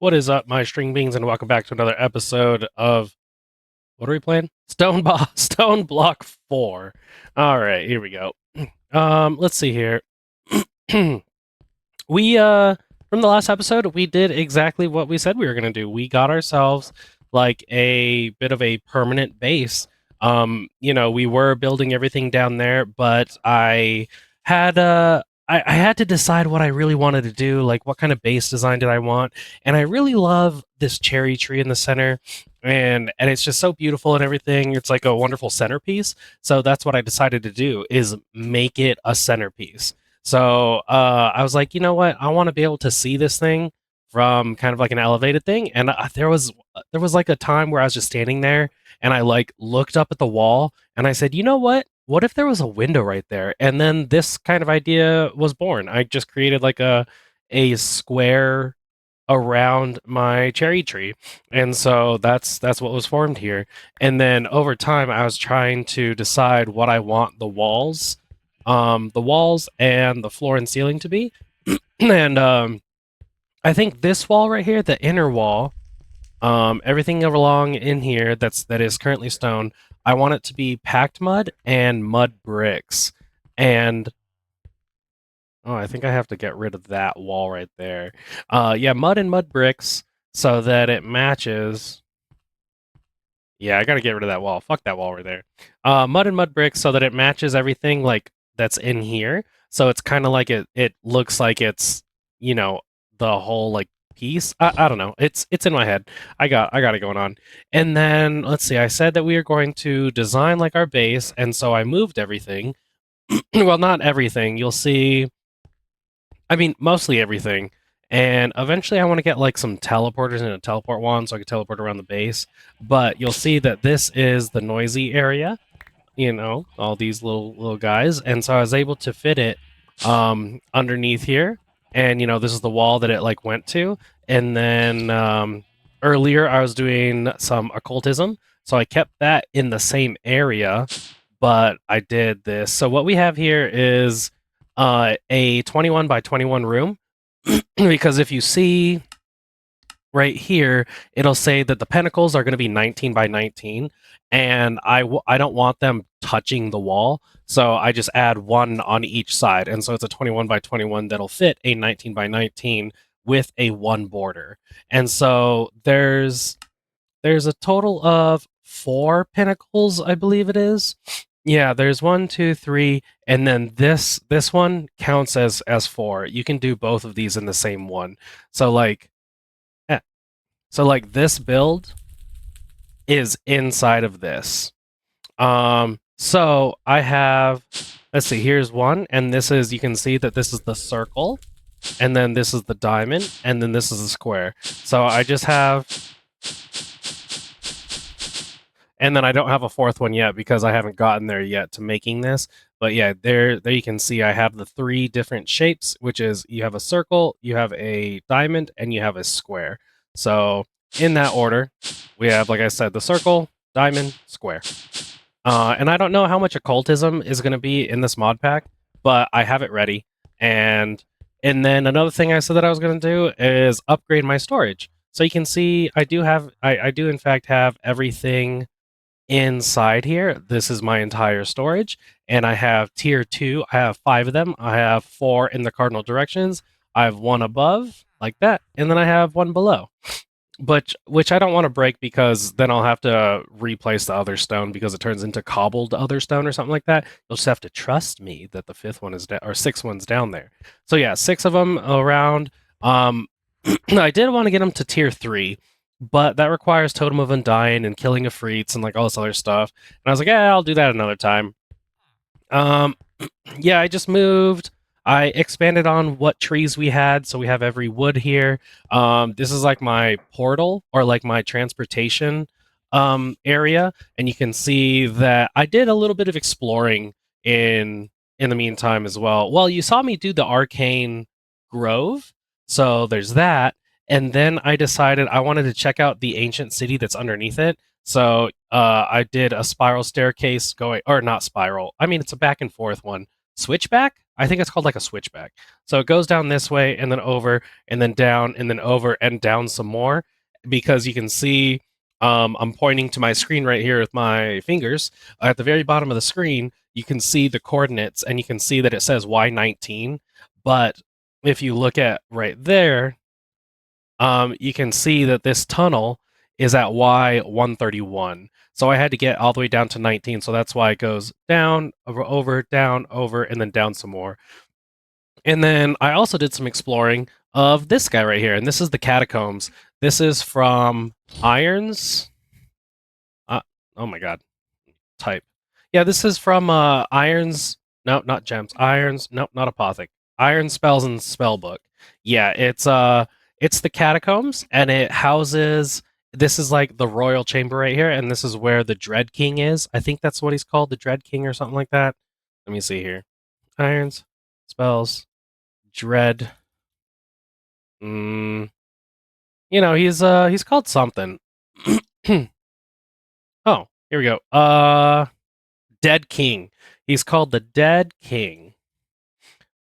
What is up, my string beans, and welcome back to another episode of what are we playing? Stoneblock 4. All right, here we go. Let's see here. we from the last episode, we did exactly what we said we were gonna do. We got ourselves like a bit of a permanent base. We were building everything down there, but I had to decide what I really wanted to do, like what kind of base design did I want. And I really love this cherry tree in the center. And it's just so beautiful and everything. It's like a wonderful centerpiece. So that's what I decided to do is make it a centerpiece. So I was like, you know what? I want to be able to see this thing from kind of like an elevated thing. And there was like a time where I was just standing there and I like looked up at the wall and I said, you know what? What if there was a window right there? And then this kind of idea was born. I just created like a square around my cherry tree. And so that's what was formed here. And then over time I was trying to decide what I want the walls and the floor and ceiling to be. And I think this wall right here, the inner wall, everything along in here that is currently stone, I want it to be packed mud and mud bricks. And oh, I think I have to get rid of that wall right there. Yeah, mud and mud bricks so that it matches. Yeah, I gotta get rid of that wall. Fuck that wall right there. Mud and mud bricks so that it matches everything like that's in here. So it's kind of like it looks like it's, you know, the whole like piece. I don't know. It's in my head. I got it going on. And then let's see. I said that we are going to design like our base, and so I moved everything. Well, not everything. You'll see. I mean, mostly everything. And eventually I want to get like some teleporters and a teleport wand so I can teleport around the base. But you'll see that this is the noisy area, all these little guys. And so I was able to fit it underneath here. And this is the wall that it like went to. And then earlier I was doing some occultism. So I kept that in the same area, but I did this. So what we have here is a 21 by 21 room. Because if you see right here, it'll say that the pinnacles are going to be 19 by 19, and I don't want them touching the wall, so I just add one on each side, and so it's a 21 by 21 that'll fit a 19 by 19 with a one border. And so there's a total of 4 pinnacles, I believe it is. Yeah, there's 1, 2, 3, and then this one counts as 4. You can do both of these in the same one. So like, this build is inside of this. So I have, let's see, here's one, and this is, you can see that this is the circle, and then this is the diamond, and then this is the square. So I just have. And then I don't have a 4th one yet because I haven't gotten there yet to making this. But yeah, there you can see I have the 3 different shapes, which is you have a circle, you have a diamond, and you have a square. So in that order, we have, like I said, the circle, diamond, square. And I don't know how much occultism is going to be in this mod pack, but I have it ready. And then another thing I said that I was going to do is upgrade my storage. So you can see I do in fact have everything inside here. This is my entire storage, and I have tier 2. I have 5 of them. I have 4 in the cardinal directions. I have 1 above, like that, and then I have 1 below. But which I don't want to break because then I'll have to replace the other stone because it turns into cobbled other stone or something like that. You'll just have to trust me that the 5th one is or 6th one's down there. So yeah, 6 of them around. I did want to get them to tier 3. But that requires Totem of Undying and killing of Freets and like all this other stuff. And I was like, yeah, I'll do that another time. Yeah, I just moved. I expanded on what trees we had, so we have every wood here. This is like my portal or like my transportation area, and you can see that I did a little bit of exploring in the meantime as well. Well, you saw me do the Arcane Grove, so there's that. And then I decided I wanted to check out the ancient city that's underneath it. So I did a spiral staircase going, or not spiral. I mean, it's a back and forth one. Switchback? I think it's called like a switchback. So it goes down this way and then over and then down and then over and down some more, because you can see I'm pointing to my screen right here with my fingers. At the very bottom of the screen, you can see the coordinates and you can see that it says Y19. But if you look at right there, you can see that this tunnel is at Y131. So I had to get all the way down to 19. So that's why it goes down, over, down, over, and then down some more. And then I also did some exploring of this guy right here. And this is the catacombs. This is from Irons. Oh my God. Type. Yeah, this is from Irons. No, not gems. Irons. Nope, not Apothic. Iron Spells and Spellbook. Yeah, it's the catacombs, and it houses. This is like the royal chamber right here, and this is where the Dread King is. I think that's what he's called, the Dread King or something like that. Let me see here. Irons, Spells, Dread. He's called something. Oh, here we go. Dead King. He's called the Dead King.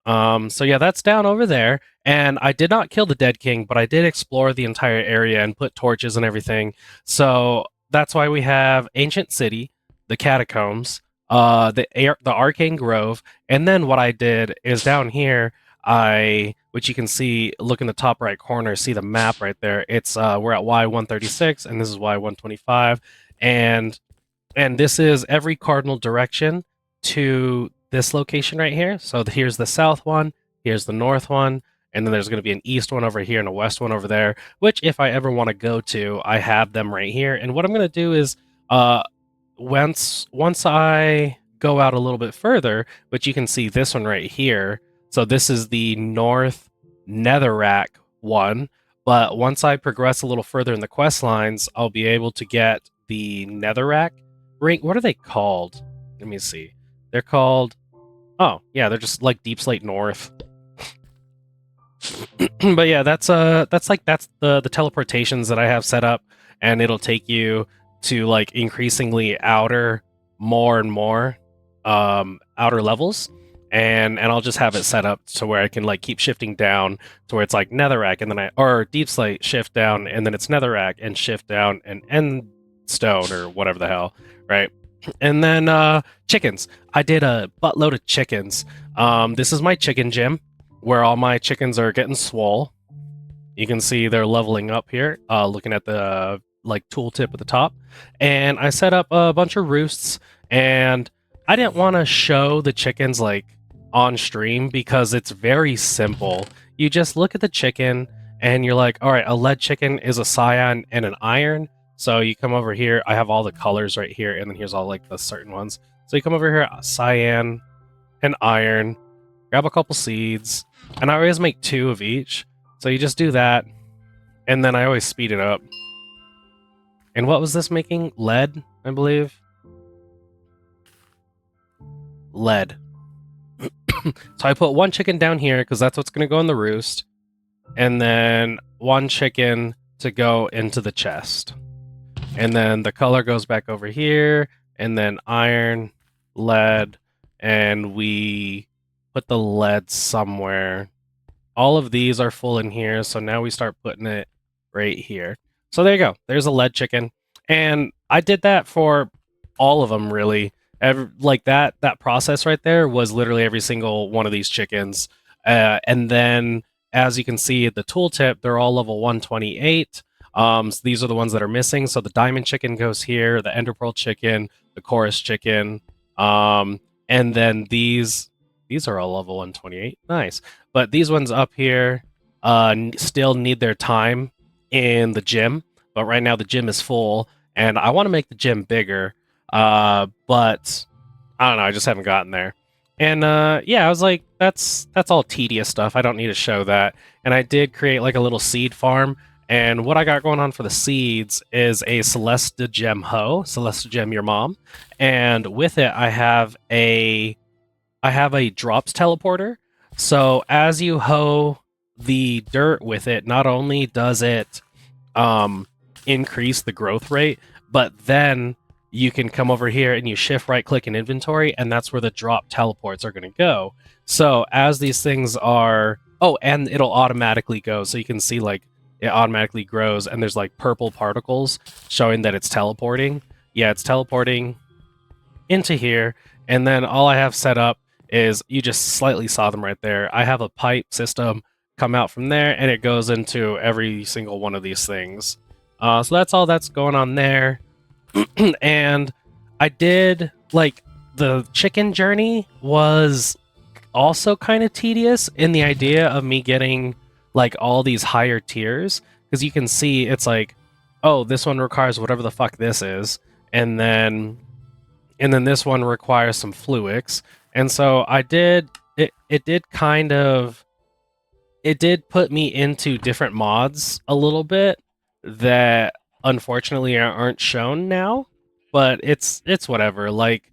So yeah, that's down over there. And I did not kill the Dead King, but I did explore the entire area and put torches and everything. So that's why we have Ancient City, the Catacombs, the Arcane Grove, and then what I did is down here, which you can see, look in the top right corner, see the map right there. It's we're at Y136, and this is Y125, and this is every cardinal direction to this location right here. So here's the south one, here's the north one, and then there's going to be an east one over here and a west one over there, which if I ever want to go to, I have them right here. And what I'm going to do is once I go out a little bit further, which you can see this one right here. So this is the north netherrack one, but once I progress a little further in the quest lines, I'll be able to get the netherrack ring. What are they called? Let me see. They're called. Oh yeah, they're just like Deep Slate North. But yeah, that's the teleportations that I have set up, and it'll take you to like increasingly outer, more and more outer levels, and I'll just have it set up to where I can like keep shifting down to where it's like netherrack, and then or Deep Slate, shift down, and then it's netherrack and shift down and end stone or whatever the hell, right? And then chickens. I did a buttload of chickens. This is my chicken gym where all my chickens are getting swole. You can see they're leveling up here, looking at the like tooltip at the top. And I set up a bunch of roosts, and I didn't want to show the chickens like on stream because it's very simple. You just look at the chicken and you're like, all right, a lead chicken is a cyan and an iron. So you come over here, I have all the colors right here, and then here's all like the certain ones. So you come over here, cyan and iron, grab a couple seeds, and I always make 2 of each. So you just do that, and then I always speed it up. And what was this making? Lead, I believe. Lead. So I put 1 chicken down here because that's what's going to go in the roost, and then 1 chicken to go into the chest. And then the color goes back over here, and then iron, lead, and we put the lead somewhere. All of these are full in here, so now we start putting it right here. So there you go. There's a lead chicken. And I did that for all of them, really. Like that process right there was literally every single one of these chickens. And then, as you can see at the tooltip, they're all level 128. So these are the ones that are missing. So the diamond chicken goes here, the ender pearl chicken, the chorus chicken, and then these are all level 128. Nice. But these ones up here still need their time in the gym. But right now the gym is full, and I want to make the gym bigger. But I don't know. I just haven't gotten there. And yeah, I was like, that's all tedious stuff. I don't need to show that. And I did create like a little seed farm. And what I got going on for the seeds is a Celesta Gem hoe, Celesta Gem your mom, and with it I have a drops teleporter. So as you hoe the dirt with it, not only does it increase the growth rate, but then you can come over here and you shift right click in inventory, and that's where the drop teleports are going to go. So as these things are, oh, and it'll automatically go. So you can see like it automatically grows, and there's like purple particles showing that it's teleporting. Yeah, it's teleporting into here, and then all I have set up is you just slightly saw them right there. I have a pipe system come out from there, and it goes into every single one of these things. So that's all that's going on there. And I did like the chicken journey was also kind of tedious in the idea of me getting like all these higher tiers, because you can see it's like, oh, this one requires whatever the fuck this is, and then this one requires some fluix. And so I did it did kind of it did put me into different mods a little bit that unfortunately aren't shown now, but it's whatever. Like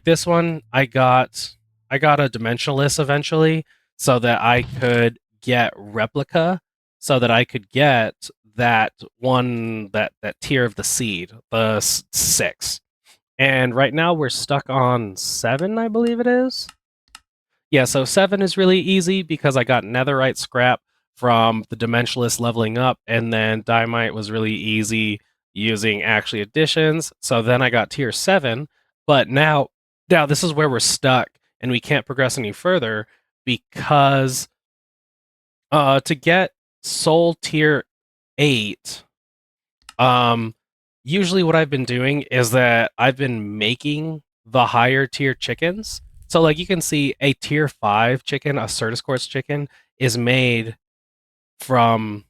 this one, I got a dimensionalist eventually so that I could get replica, so that I could get that one that tier of the seed, the 6. And right now we're stuck on 7, I believe it is. Yeah, so 7 is really easy because I got netherite scrap from the dimensionalist leveling up, and then diamite was really easy using actually additions. So then I got tier 7, but now this is where we're stuck and we can't progress any further because to get soul tier 8, um usually what I've been doing is that I've been making the higher tier chickens. So like you can see a tier 5 chicken, a Certus Quartz chicken, is made from,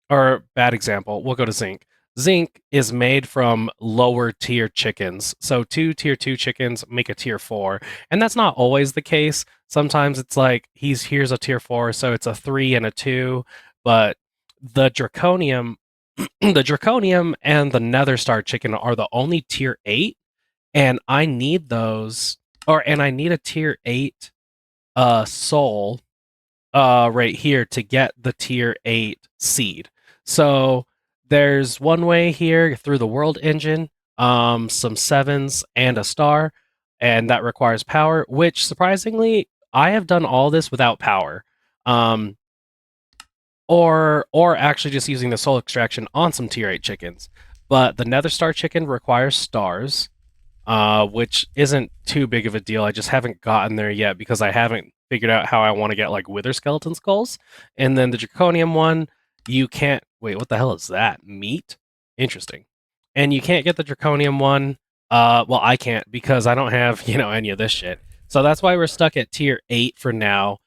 or bad example, we'll go to zinc. Zinc is made from lower tier chickens. So two tier 2 chickens make a tier 4. And that's not always the case. Sometimes it's like here's a tier 4, so it's a 3 and a 2, but the draconium the draconium and the nether star chicken are the only tier 8, and I need those, and I need a tier 8 soul right here to get the tier 8 seed. So there's one way here through the world engine, some 7s and a star, and that requires power, which surprisingly I have done all this without power. Um, or actually just using the soul extraction on some tier 8 chickens. But the nether star chicken requires stars, which isn't too big of a deal. I just haven't gotten there yet because I haven't figured out how I want to get like wither skeleton skulls. And then the draconium one, you can't wait, what the hell is that? Meat? Interesting. And you can't get the draconium one. Well, I can't because I don't have, any of this shit. So that's why we're stuck at tier 8 for now.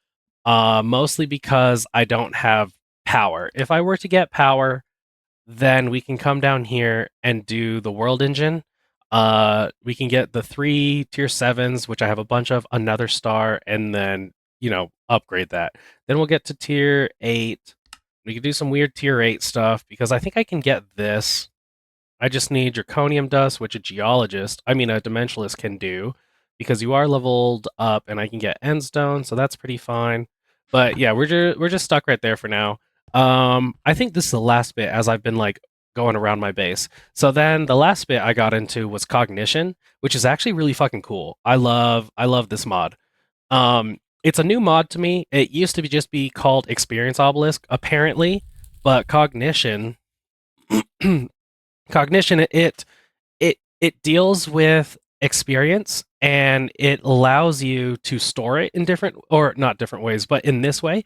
Mostly because I don't have power. If I were to get power, then we can come down here and do the world engine. We can get the 3 tier 7s, which I have a bunch of, another star, and then, upgrade that. Then we'll get to tier 8. We can do some weird tier 8 stuff because I think I can get this. I just need draconium dust, which a dimensionalist can do because you are leveled up, and I can get endstone, so that's pretty fine. But yeah, we're just stuck right there for now. I think this is the last bit as I've been like going around my base. So then the last bit I got into was cognition, which is actually really fucking cool. I love this mod. It's a new mod to me. It used to just be called experience obelisk apparently, but cognition, it deals with experience, and it allows you to store it in different, or not different ways, but in this way,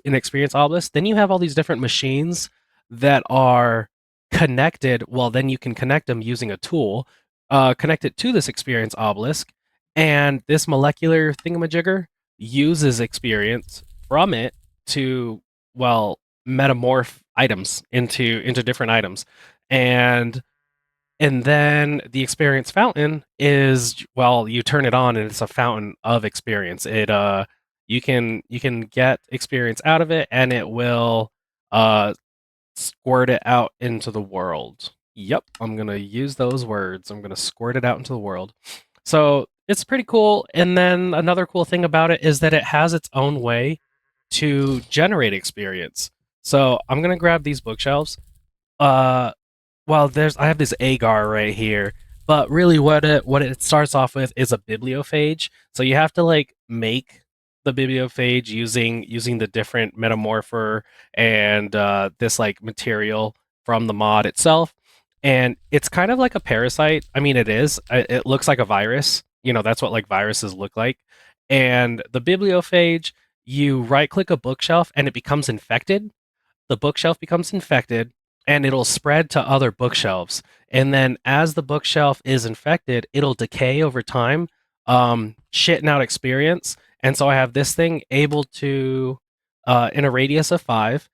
in experience obelisk. Then you have all these different machines that are connected. Well, then you can connect them using a tool, connect it to this experience obelisk, and this molecular thingamajigger uses experience from it to, well, metamorph items into different items. And then the experience fountain is, well, you turn it on and it's a fountain of experience. You can get experience out of it, and it will uh squirt it out into the world. Yep, I'm gonna use those words. I'm gonna squirt it out into the world. So it's pretty cool. And then another cool thing about it is that it has its own way to generate experience. So I'm gonna grab these bookshelves. Uh, well, I have this agar right here, but really what it starts off with is a bibliophage. So you have to like make the bibliophage using the different metamorpher and this like material from the mod itself. And it's kind of like a parasite. I mean, it is. It looks like a virus. You know, that's what like viruses look like. And the bibliophage, you right click a bookshelf and it becomes infected. The bookshelf becomes infected and it'll spread to other bookshelves. And then as the bookshelf is infected, it'll decay over time, shitting out experience. And so I have this thing able to, in a radius of 5,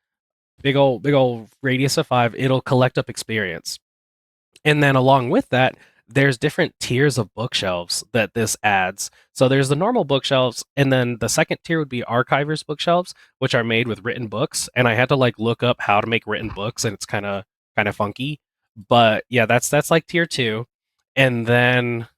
big old radius of 5, it'll collect up experience. And then along with that, there's different tiers of bookshelves that this adds. So there's the normal bookshelves, and then the second tier would be archivers bookshelves, which are made with written books. And I had to like look up how to make written books, and it's kind of funky. But yeah, that's like tier 2. And then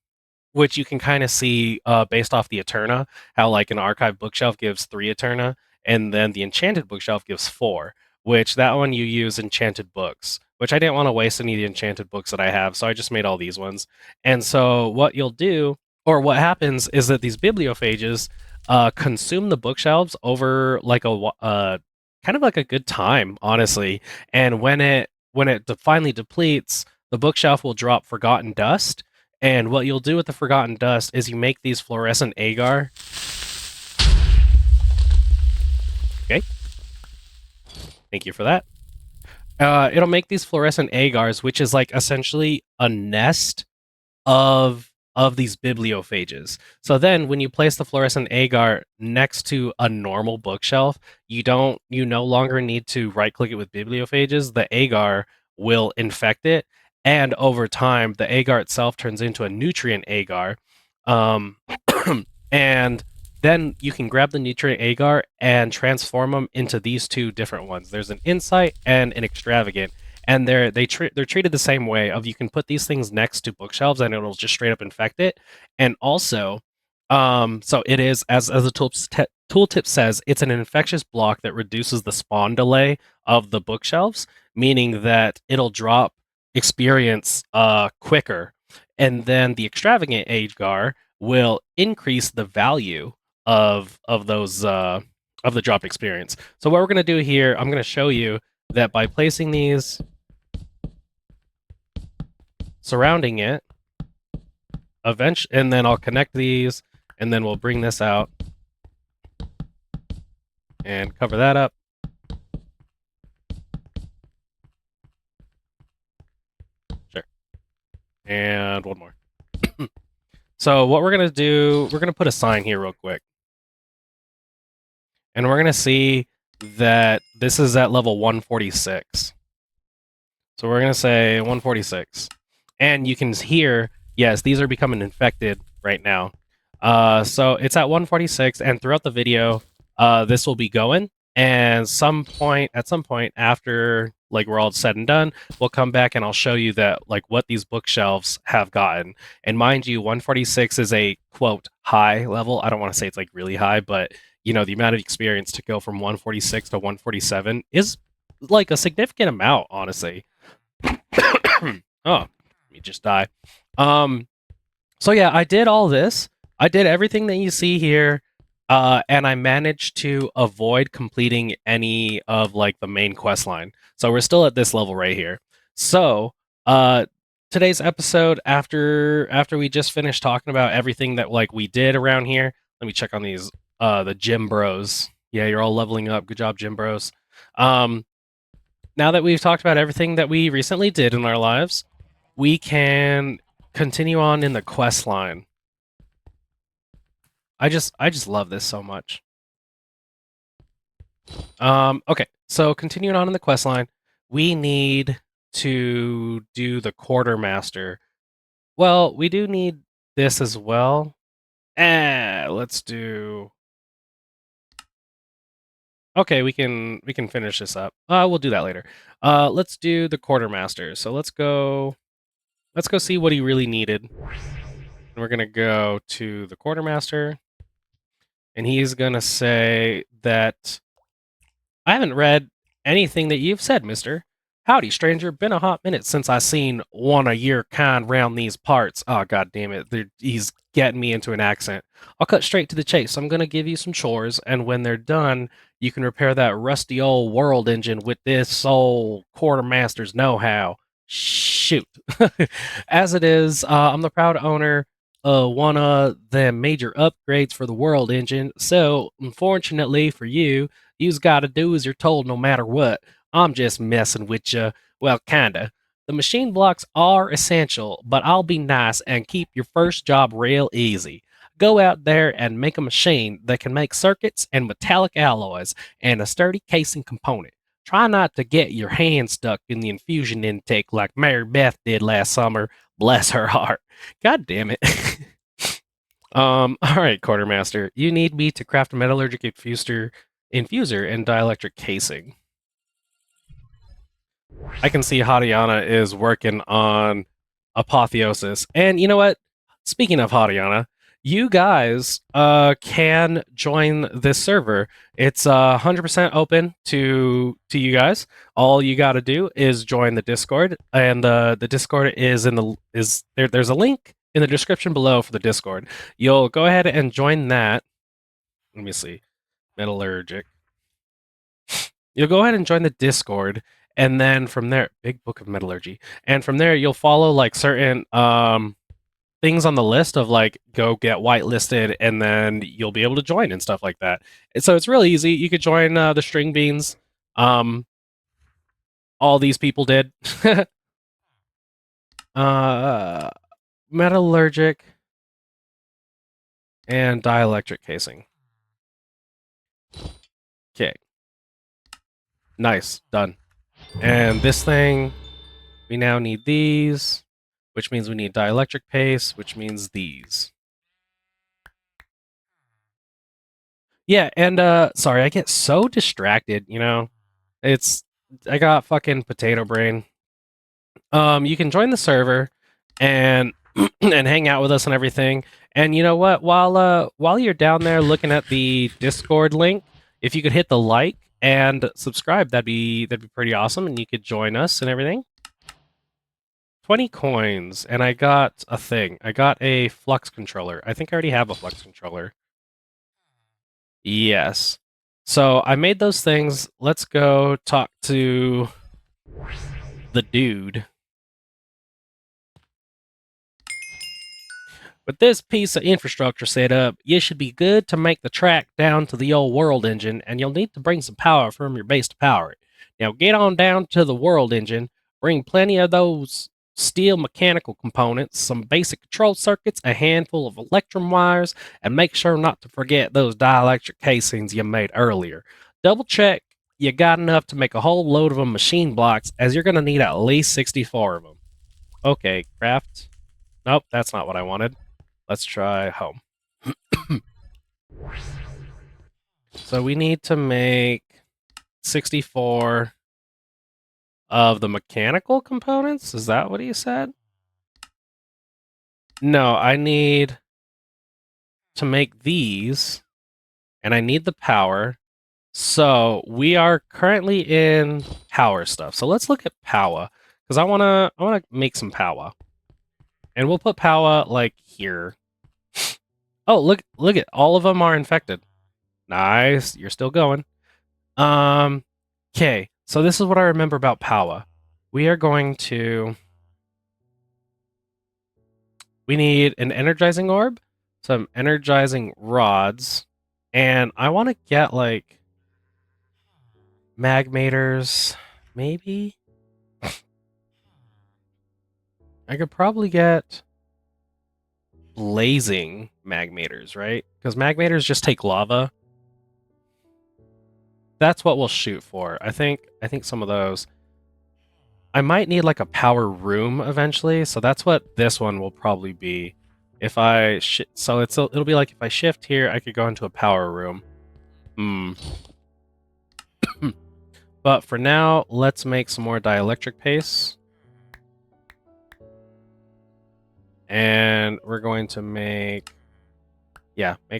which you can kind of see based off the Eterna, how like an archive bookshelf gives 3 Eterna, and then the enchanted bookshelf gives 4, which that one you use enchanted books, which I didn't want to waste any of the enchanted books that I have, so I just made all these ones. And so what you'll do, or what happens, is that these bibliophages consume the bookshelves over like kind of like a good time, honestly. And when it finally depletes, the bookshelf will drop forgotten dust, and what you'll do with the forgotten dust is you make these fluorescent agar. Okay. Thank you for that. It'll make these fluorescent agars, which is like essentially a nest of these bibliophages. So then when you place the fluorescent agar next to a normal bookshelf, you no longer need to right click it with bibliophages. The agar will infect it, and over time the agar itself turns into a nutrient agar. Um, and then you can grab the nutrient agar and transform them into these 2 different ones. There's an insight and an extravagant, and they're treated the same way. Of you can put these things next to bookshelves and it'll just straight up infect it. And also, so it is, as the tooltip says, it's an infectious block that reduces the spawn delay of the bookshelves, meaning that it'll drop experience quicker. And then the extravagant agar will increase the value of those of the drop experience. So what we're going to do here, I'm going to show you that by placing these surrounding it, eventually, and then I'll connect these, and then we'll bring this out and cover that up. Sure. And one more. So what we're going to do, we're going to put a sign here real quick. And we're going to see that this is at level 146. So we're going to say 146. And you can hear, yes, these are becoming infected right now. So it's at 146, and throughout the video, this will be going. And at some point after like we're all said and done, we'll come back and I'll show you that like what these bookshelves have gotten. And mind you, 146 is a quote high level. I don't want to say it's like really high, but you know, the amount of experience to go from 146 to 147 is like a significant amount, honestly. Oh, let me just die. So yeah, I did all this. I did everything that you see here, and I managed to avoid completing any of like the main quest line. So we're still at this level right here. So, today's episode, after we just finished talking about everything that like we did around here, let me check on these. The gym bros. Yeah, you're all leveling up. Good job, gym bros. Now that we've talked about everything that we recently did in our lives, we can continue on in the quest line. I just love this so much. Okay, so continuing on in the quest line, we need to do the quartermaster. Well, we do need this as well. Let's do. Okay, we can finish this up. We'll do that later. Let's do the quartermaster. So let's go see what he really needed. We're gonna go to the quartermaster, and he's gonna say that I haven't read anything that you've said, mister. Howdy, stranger. Been a hot minute since I seen one of your kind round these parts. Oh, god damn it. He's getting me into an accent. I'll cut straight to the chase. I'm gonna give you some chores, and when they're done, you can repair that rusty old world engine with this old quartermaster's know-how. Shoot. As it is, I'm the proud owner of one of the major upgrades for the world engine, so unfortunately for you, you's gotta do as you're told no matter what. I'm just messing with you. Well, kinda. The machine blocks are essential, but I'll be nice and keep your first job real easy. Go out there and make a machine that can make circuits and metallic alloys and a sturdy casing component. Try not to get your hand stuck in the infusion intake like Mary Beth did last summer. Bless her heart. God damn it. All right, quartermaster. You need me to craft a metallurgic infuser and dielectric casing. I can see Hadiana is working on Apotheosis. And you know what? Speaking of Hadiana, you guys can join this server. It's 100% open to you guys. All you got to do is join the Discord, and the Discord is in the is there. There's a link in the description below for the Discord. You'll go ahead and join that. Let me see, metallurgic. You'll go ahead and join the Discord, and then from there, big book of metallurgy, and from there you'll follow like certain things on the list of like go get whitelisted, and then you'll be able to join and stuff like that. And so it's really easy. You could join the string beans. Um, all these people did. uh, metallurgic and dielectric casing. Okay, nice, done. And this thing, we now need these, which means we need dielectric paste, which means these. Yeah, and sorry, I get so distracted, you know. I got fucking potato brain. You can join the server and and hang out with us and everything. And you know what? While you're down there looking at the Discord link, if you could hit the like and subscribe, that'd be pretty awesome, and you could join us and everything. 20 coins, and I got a thing. I got a flux controller. I think I already have a flux controller. Yes. So I made those things. Let's go talk to the dude. With this piece of infrastructure set up, you should be good to make the track down to the old world engine, and you'll need to bring some power from your base to power it. Now get on down to the world engine, bring plenty of those steel mechanical components, some basic control circuits, a handful of electrum wires, and make sure not to forget those dielectric casings you made earlier. Double check you got enough to make a whole load of them machine blocks, as you're going to need at least 64 of them. Okay, craft. Nope, that's not what I wanted. Let's try home. So we need to make 64 of the mechanical components? Is that what he said? No, I need to make these, and I need the power. So we are currently in power stuff. So let's look at power, because I wanna make some power. And we'll put power like here. Oh, look at all of them are infected. Nice, you're still going. Okay, so this is what I remember about power. We are going to... We need an energizing orb, some energizing rods, and I want to get, like, magmators, maybe? I could probably get blazing magmators, right? Because magmators just take lava. That's what we'll shoot for. I think some of those. I might need like a power room eventually, so that's what this one will probably be. If I so it'll be like if I shift here, I could go into a power room. But for now, let's make some more dielectric paste. And we're going to make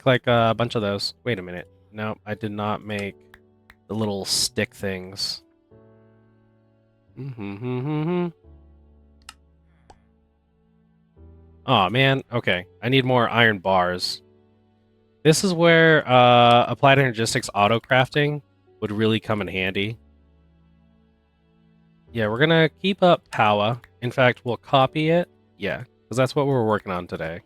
like a bunch of those. Wait a minute. No, I did not make the little stick things. Oh man, okay. I need more iron bars. This is where applied energistics auto crafting would really come in handy. Yeah, we're gonna keep up power. In fact, we'll copy it. Yeah, because that's what we're working on today.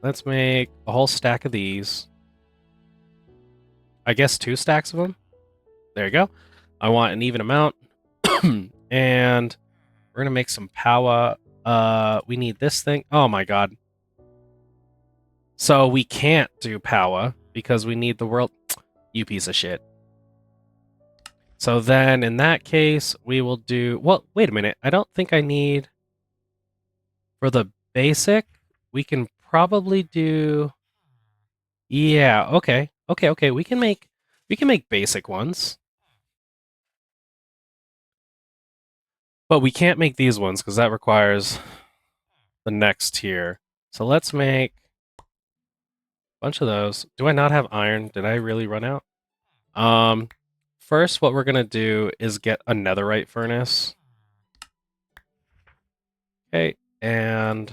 Let's make a whole stack of these. I guess 2 stacks of them. There you go. I want an even amount. And we're gonna make some power. We need this thing. Oh my god. So we can't do power because we need the world. You piece of shit. So then in that case, we will do. Well, wait a minute. I don't think I need. For the basic, we can probably do. Yeah, okay. Okay. We can make basic ones. But we can't make these ones because that requires the next tier. So let's make a bunch of those. Do I not have iron? Did I really run out? Um, First, what we're gonna do is get a netherite furnace. Okay, and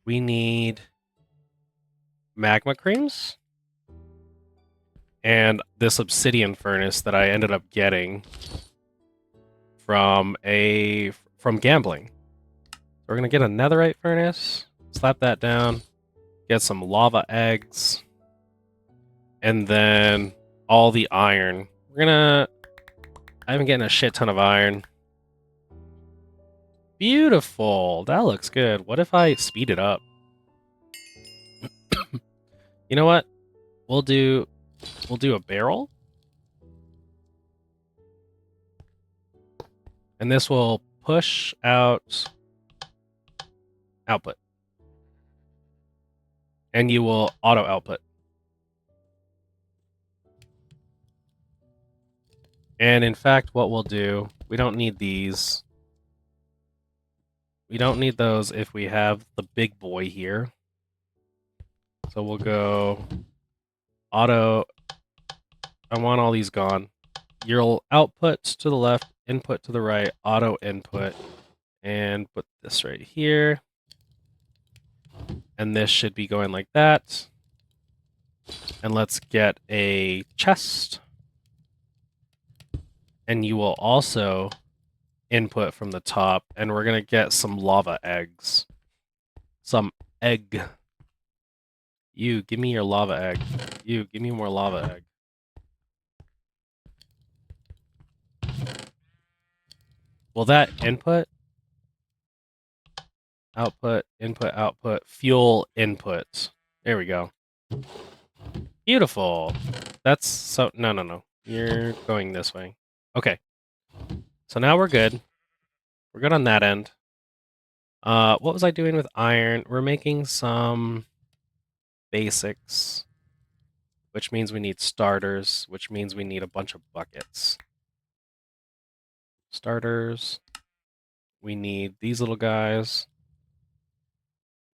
we need magma creams and this obsidian furnace that I ended up getting from gambling. We're gonna get a netherite furnace, slap that down, get some lava eggs, and then all the iron. I'm getting a shit ton of iron. Beautiful. That looks good. What if I speed it up? You know what? We'll do a barrel. And this will push out output. And you will auto output. And in fact, what we'll do, we don't need these. We don't need those if we have the big boy here. So we'll go auto. I want all these gone. You'll output to the left, input to the right, auto input, and put this right here. And this should be going like that. And let's get a chest. And you will also input from the top, and we're going to get some lava eggs. Some egg. You, give me your lava egg. You, give me more lava egg. Will that input, output, input, output, fuel input? There we go. Beautiful. That's so. No. You're going this way. Okay. So now we're good. We're good on that end. What was I doing with iron? We're making some basics, which means we need starters, which means we need a bunch of buckets. Starters. We need these little guys,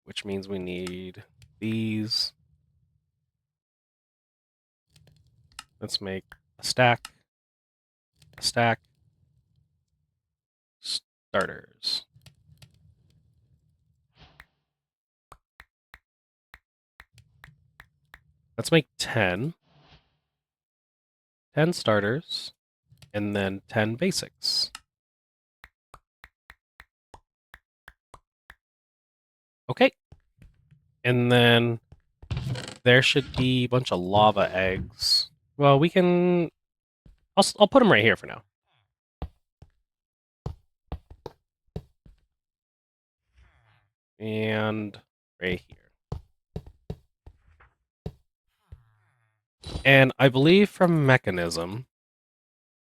which means we need these. Let's make a stack, starters. Let's make 10. 10 starters, and then 10 basics. Okay. And then there should be a bunch of lava eggs. Well, we can... I'll put them right here for now. And right here. And I believe from Mechanism,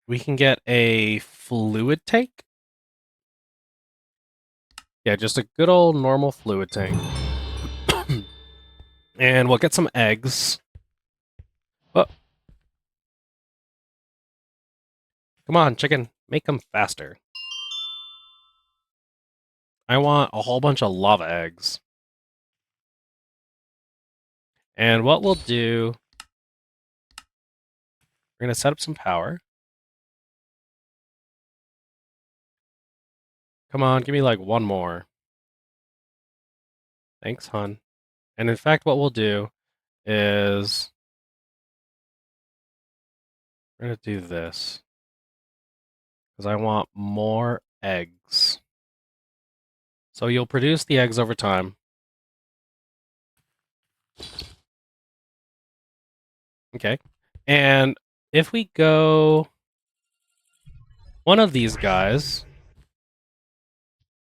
we can get a fluid tank. Yeah, just a good old normal fluid tank. And we'll get some eggs. Oh. Come on, chicken. Make them faster. I want a whole bunch of lava eggs. And what we'll do... We're going to set up some power. Come on, give me like one more. Thanks, hon. And in fact, what we'll do is we're going to do this because I want more eggs. So you'll produce the eggs over time. Okay. And if we go one of these guys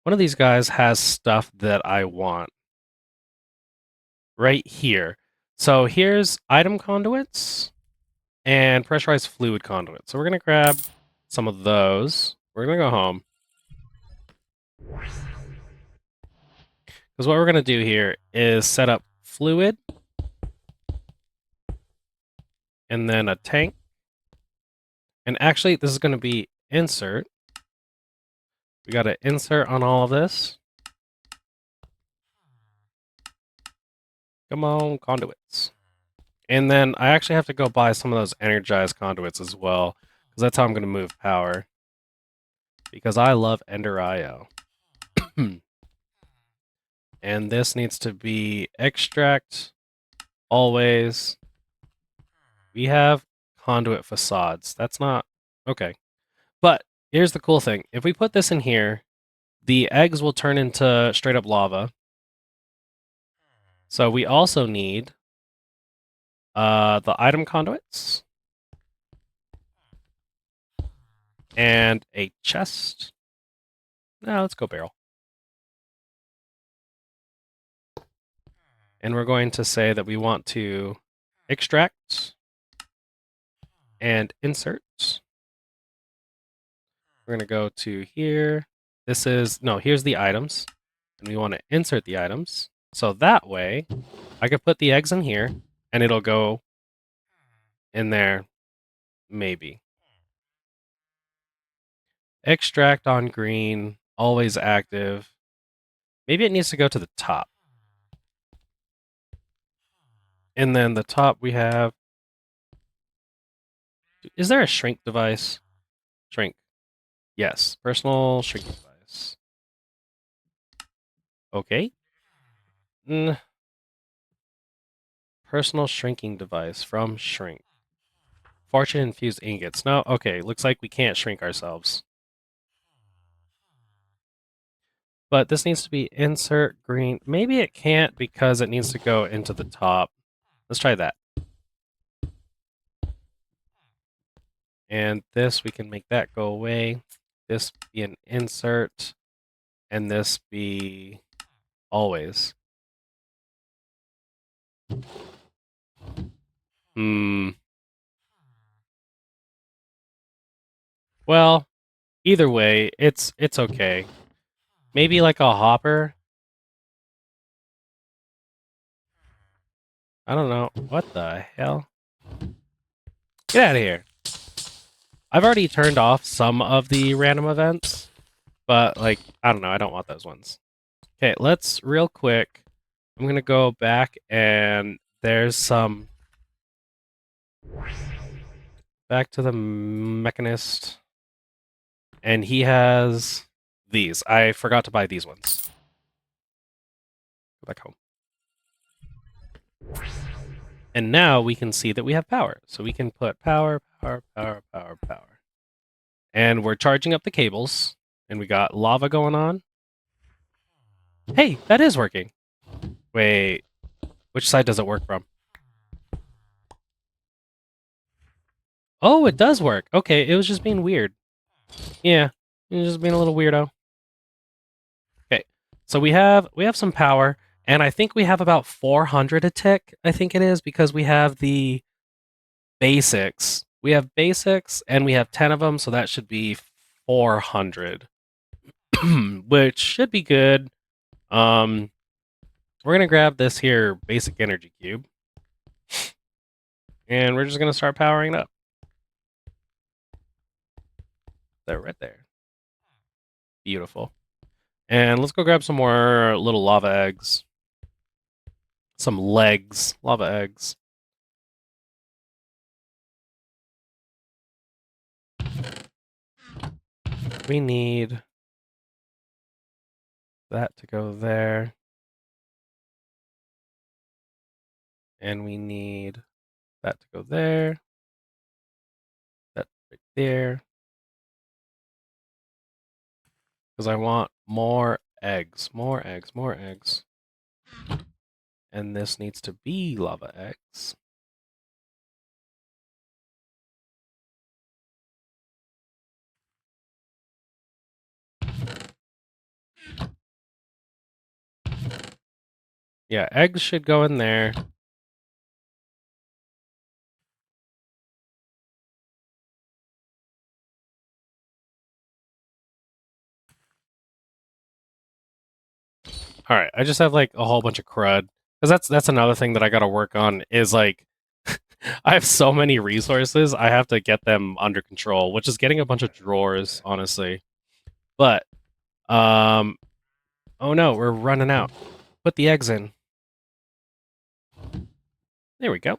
has stuff that I want right here. So here's item conduits and pressurized fluid conduits. So we're going to grab some of those. We're going to go home. Because what we're going to do here is set up fluid and then a tank. And actually, this is going to be insert. We got to insert on all of this. Come on, conduits. And then I actually have to go buy some of those energized conduits as well, because that's how I'm going to move power. Because I love Ender IO. And this needs to be extract always. We have conduit facades. That's not okay. But here's the cool thing. If we put this in here, the eggs will turn into straight up lava. So we also need the item conduits and a chest. Now let's go barrel. And we're going to say that we want to extract and insert. We're going to go to here. Here's the items. And we want to insert the items. So that way, I could put the eggs in here, and it'll go in there, maybe. Extract on green, always active. Maybe it needs to go to the top. And then the top we have... Is there a shrink device? Shrink. Yes, personal shrink device. Okay. Personal shrinking device from shrink. Fortune infused ingots. No, okay, looks like we can't shrink ourselves. But this needs to be insert green. Maybe it can't because it needs to go into the top. Let's try that. And this, we can make that go away. This be an insert. And this be always. Well, either way, it's okay. Maybe like a hopper. I don't know. What the hell? Get out of here. I've already turned off some of the random events, but like, I don't know. I don't want those ones. Okay, let's real quick. I'm going to go back and there's some back to the mechanist. And he has these. I forgot to buy these ones. Go back home. And now we can see that we have power. So we can put power. And we're charging up the cables. And we got lava going on. Hey, that is working. Wait, which side does it work from? Oh, it does work. Okay, it was just being weird. Yeah, it was just being a little weirdo. Okay, so we have some power, and I think we have about 400 a tick. I think it is because we have the basics. We have basics, and we have 10 of them, so that should be 400, which should be good. We're gonna grab this here basic energy cube, and we're just gonna start powering it up. There, right there. Beautiful. And let's go grab some more little lava eggs. Some legs. Lava eggs. We need that to go there. And we need that to go there. That right there. Because I want more eggs. More eggs. More eggs. And this needs to be lava eggs. Yeah, eggs should go in there. All right, I just have like a whole bunch of crud because that's another thing that I got to work on is like I have so many resources, I have to get them under control, which is getting a bunch of drawers, honestly. But oh no, we're running out. Put the eggs in. There we go.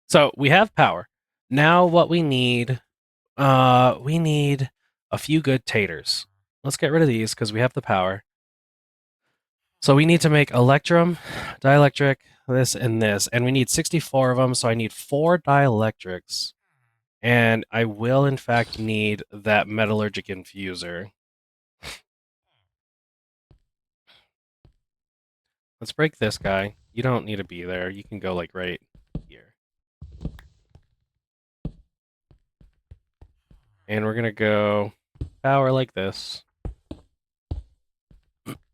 So we have power. Now what we need a few good taters. Let's get rid of these because we have the power. So we need to make electrum, dielectric, this and this, and we need 64 of them, so I need 4 dielectrics. And I will in fact need that metallurgic infuser. Let's break this guy. You don't need to be there. You can go like right here. And we're gonna go power like this.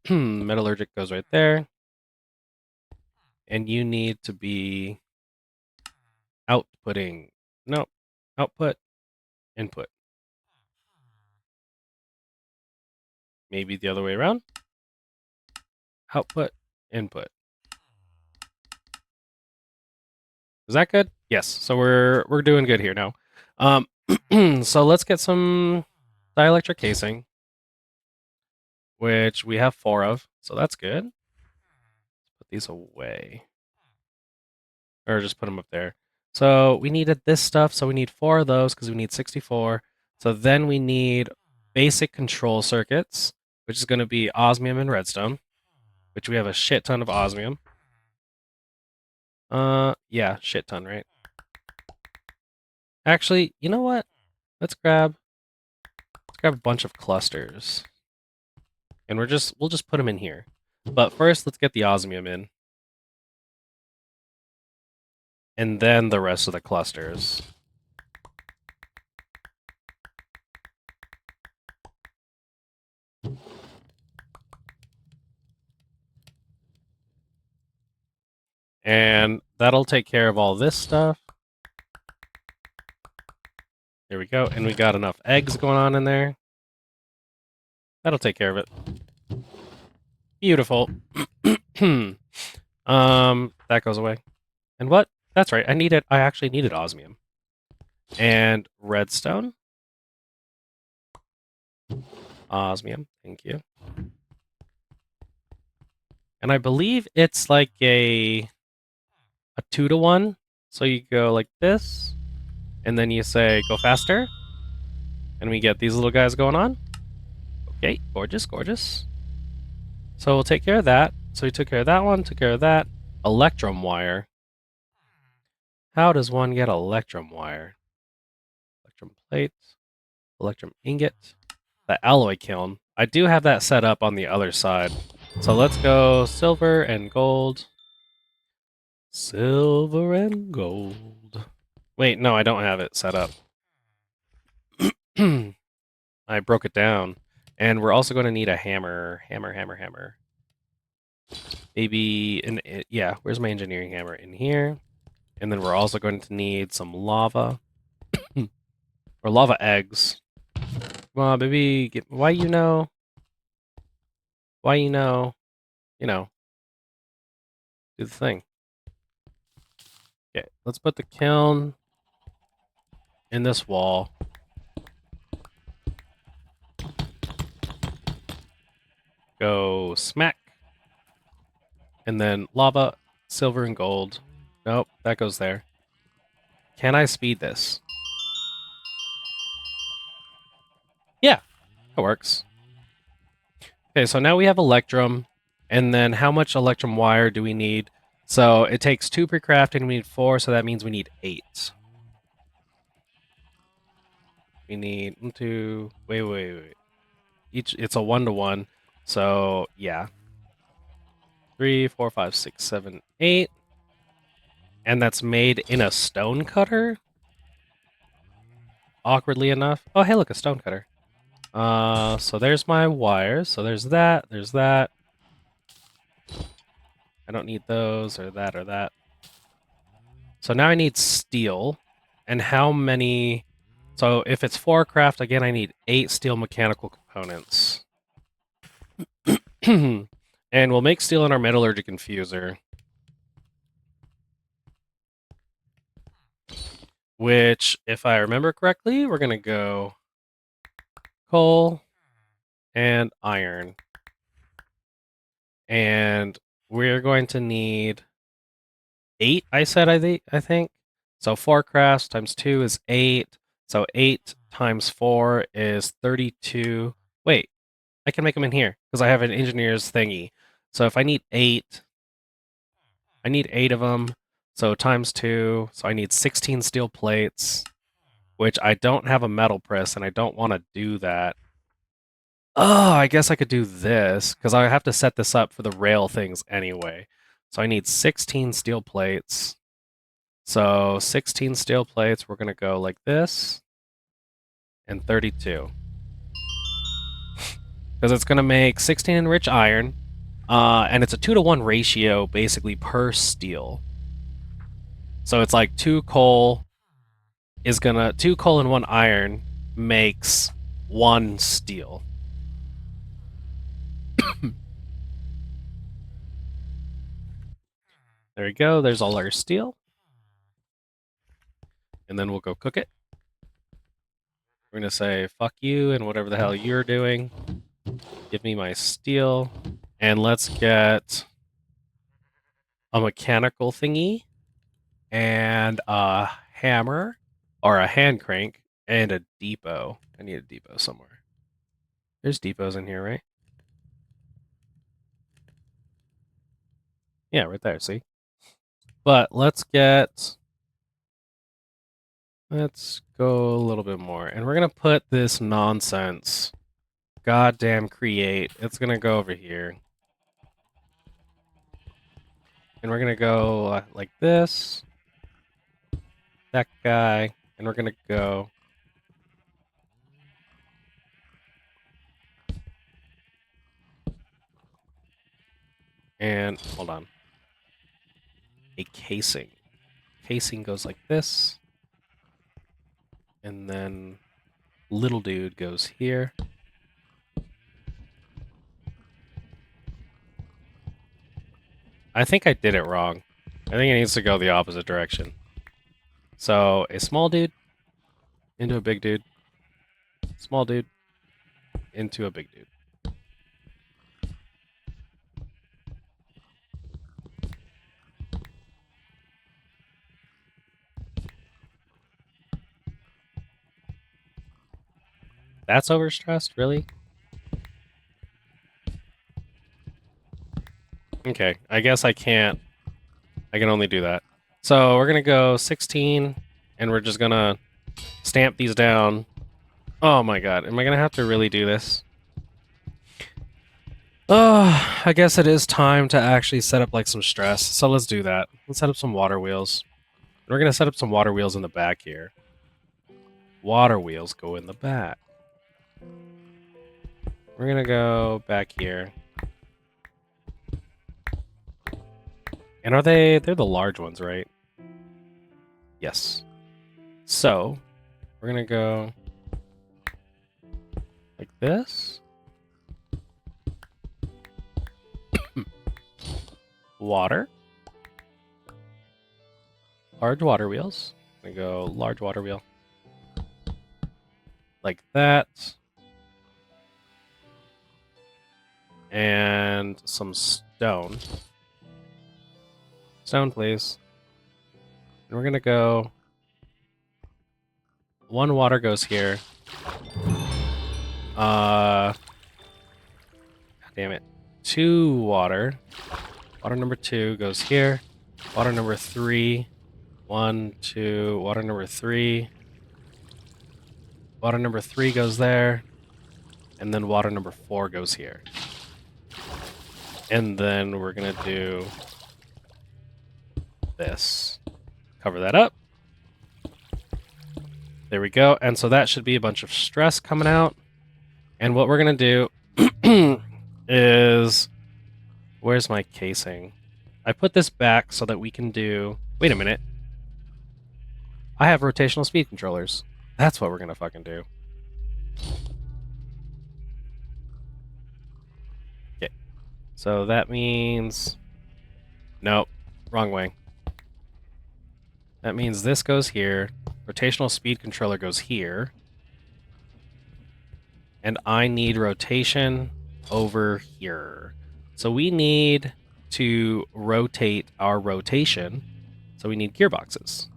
Metallurgic goes right there. And you need to be outputting. No, output, input. Maybe the other way around. Output, input. Is that good? Yes. So we're doing good here now. So let's get some dielectric casing, which we have 4 of. So that's good. Let's put these away. Or just put them up there. So we needed this stuff, so we need 4 of those because we need 64. So then we need basic control circuits, which is going to be osmium and redstone, which we have a shit ton of osmium. Yeah, shit ton, right? Actually, you know what? Let's grab a bunch of clusters. And we'll just put them in here. But first, let's get the osmium in. And then the rest of the clusters. And that'll take care of all this stuff. There we go. And we got enough eggs going on in there. That'll take care of it. Beautiful. That goes away. And what? That's right. I actually needed osmium. And redstone. Osmium. Thank you. And I believe it's like a 2-to-1. So you go like this, and then you say go faster, and we get these little guys going on. Okay, gorgeous, gorgeous. So we'll take care of that. So we took care of that one, took care of that. Electrum wire. How does one get electrum wire? Electrum plate, electrum ingot, the alloy kiln. I do have that set up on the other side. So let's go silver and gold. Silver and gold. Wait, no, I don't have it set up. I broke it down. And we're also going to need a hammer. Hammer. Maybe, yeah, where's my engineering hammer? In here. And then we're also going to need some lava. Or lava eggs. Come on, baby. Why you know? Why you know? You know. Do the thing. Okay, let's put the kiln in this wall. Go smack. And then lava, silver, and gold. Nope, that goes there. Can I speed this? Yeah, it works. Okay, so now we have electrum, and then how much electrum wire do we need? So it takes 2 pre-crafting, we need 4, so that means we need 8. We need 1, 2, wait. It's a 1-to-1, so yeah. 3, 4, 5, 6, 7, 8. And that's made in a stone cutter? Awkwardly enough. Oh, hey, look, a stone cutter. So there's my wires. So there's that, there's that. I don't need those, or that, or that. So now I need steel. And how many... So if it's 4 craft, again, I need 8 steel mechanical components. And we'll make steel in our metallurgic infuser. Which, if I remember correctly, we're going to go coal and iron. And we're going to need 8, I said, I think. So 4 crafts times 2 is 8. So 8 times 4 is 32. Wait, I can make them in here because I have an engineer's thingy. So if I need 8, I need 8 of them. So times 2, so I need 16 steel plates, which I don't have a metal press, and I don't want to do that. Oh, I guess I could do this, because I have to set this up for the rail things anyway. So I need 16 steel plates. So 16 steel plates, we're going to go like this, and 32. Because it's going to make 16 enriched iron, and it's a 2-to-1 ratio, basically, per steel. So it's like 2 coal and 1 iron makes 1 steel. There we go, there's all our steel. And then we'll go cook it. We're going to say, fuck you and whatever the hell you're doing. Give me my steel. And let's get a mechanical thingy and a hammer or a hand crank and a depot. I need a depot somewhere. There's depots in here, right? Yeah, right there, see? But let's go a little bit more. And we're going to put this nonsense, goddamn create. It's going to go over here. And we're going to go like this. That guy. And we're going to go... And, hold on. A casing. Casing goes like this. And then little dude goes here. I think I did it wrong. I think it needs to go the opposite direction. So, a small dude into a big dude. Small dude into a big dude. That's overstressed, really? Okay, I guess I can't. I can only do that. So we're gonna go 16, and we're just gonna stamp these down. Oh my god, am I gonna have to really do this? Oh, I guess it is time to actually set up like some stress. So let's do that. Let's set up some water wheels. We're gonna set up some water wheels in the back here. Water wheels go in the back. We're gonna go back here. And they're the large ones, right? Yes. So, we're gonna go like this. Water. Large water wheels. I'm gonna go large water wheel. Like that. And some stone. Stone, please. And we're gonna go... One water goes here. God damn it, 2 water. Water number 2 goes here. Water number 3, 1, 2. Water number 3. Water number 3 goes there. And then water number 4 goes here. And then we're gonna do this. Cover that up. There we go. And so that should be a bunch of stress coming out. And what we're going to do is... Where's my casing? I put this back so that we can do... Wait a minute. I have rotational speed controllers. That's what we're going to fucking do. Okay. So that means... Nope. Wrong way. That means this goes here. Rotational speed controller goes here. And I need rotation over here. So we need to rotate our rotation. So we need gearboxes.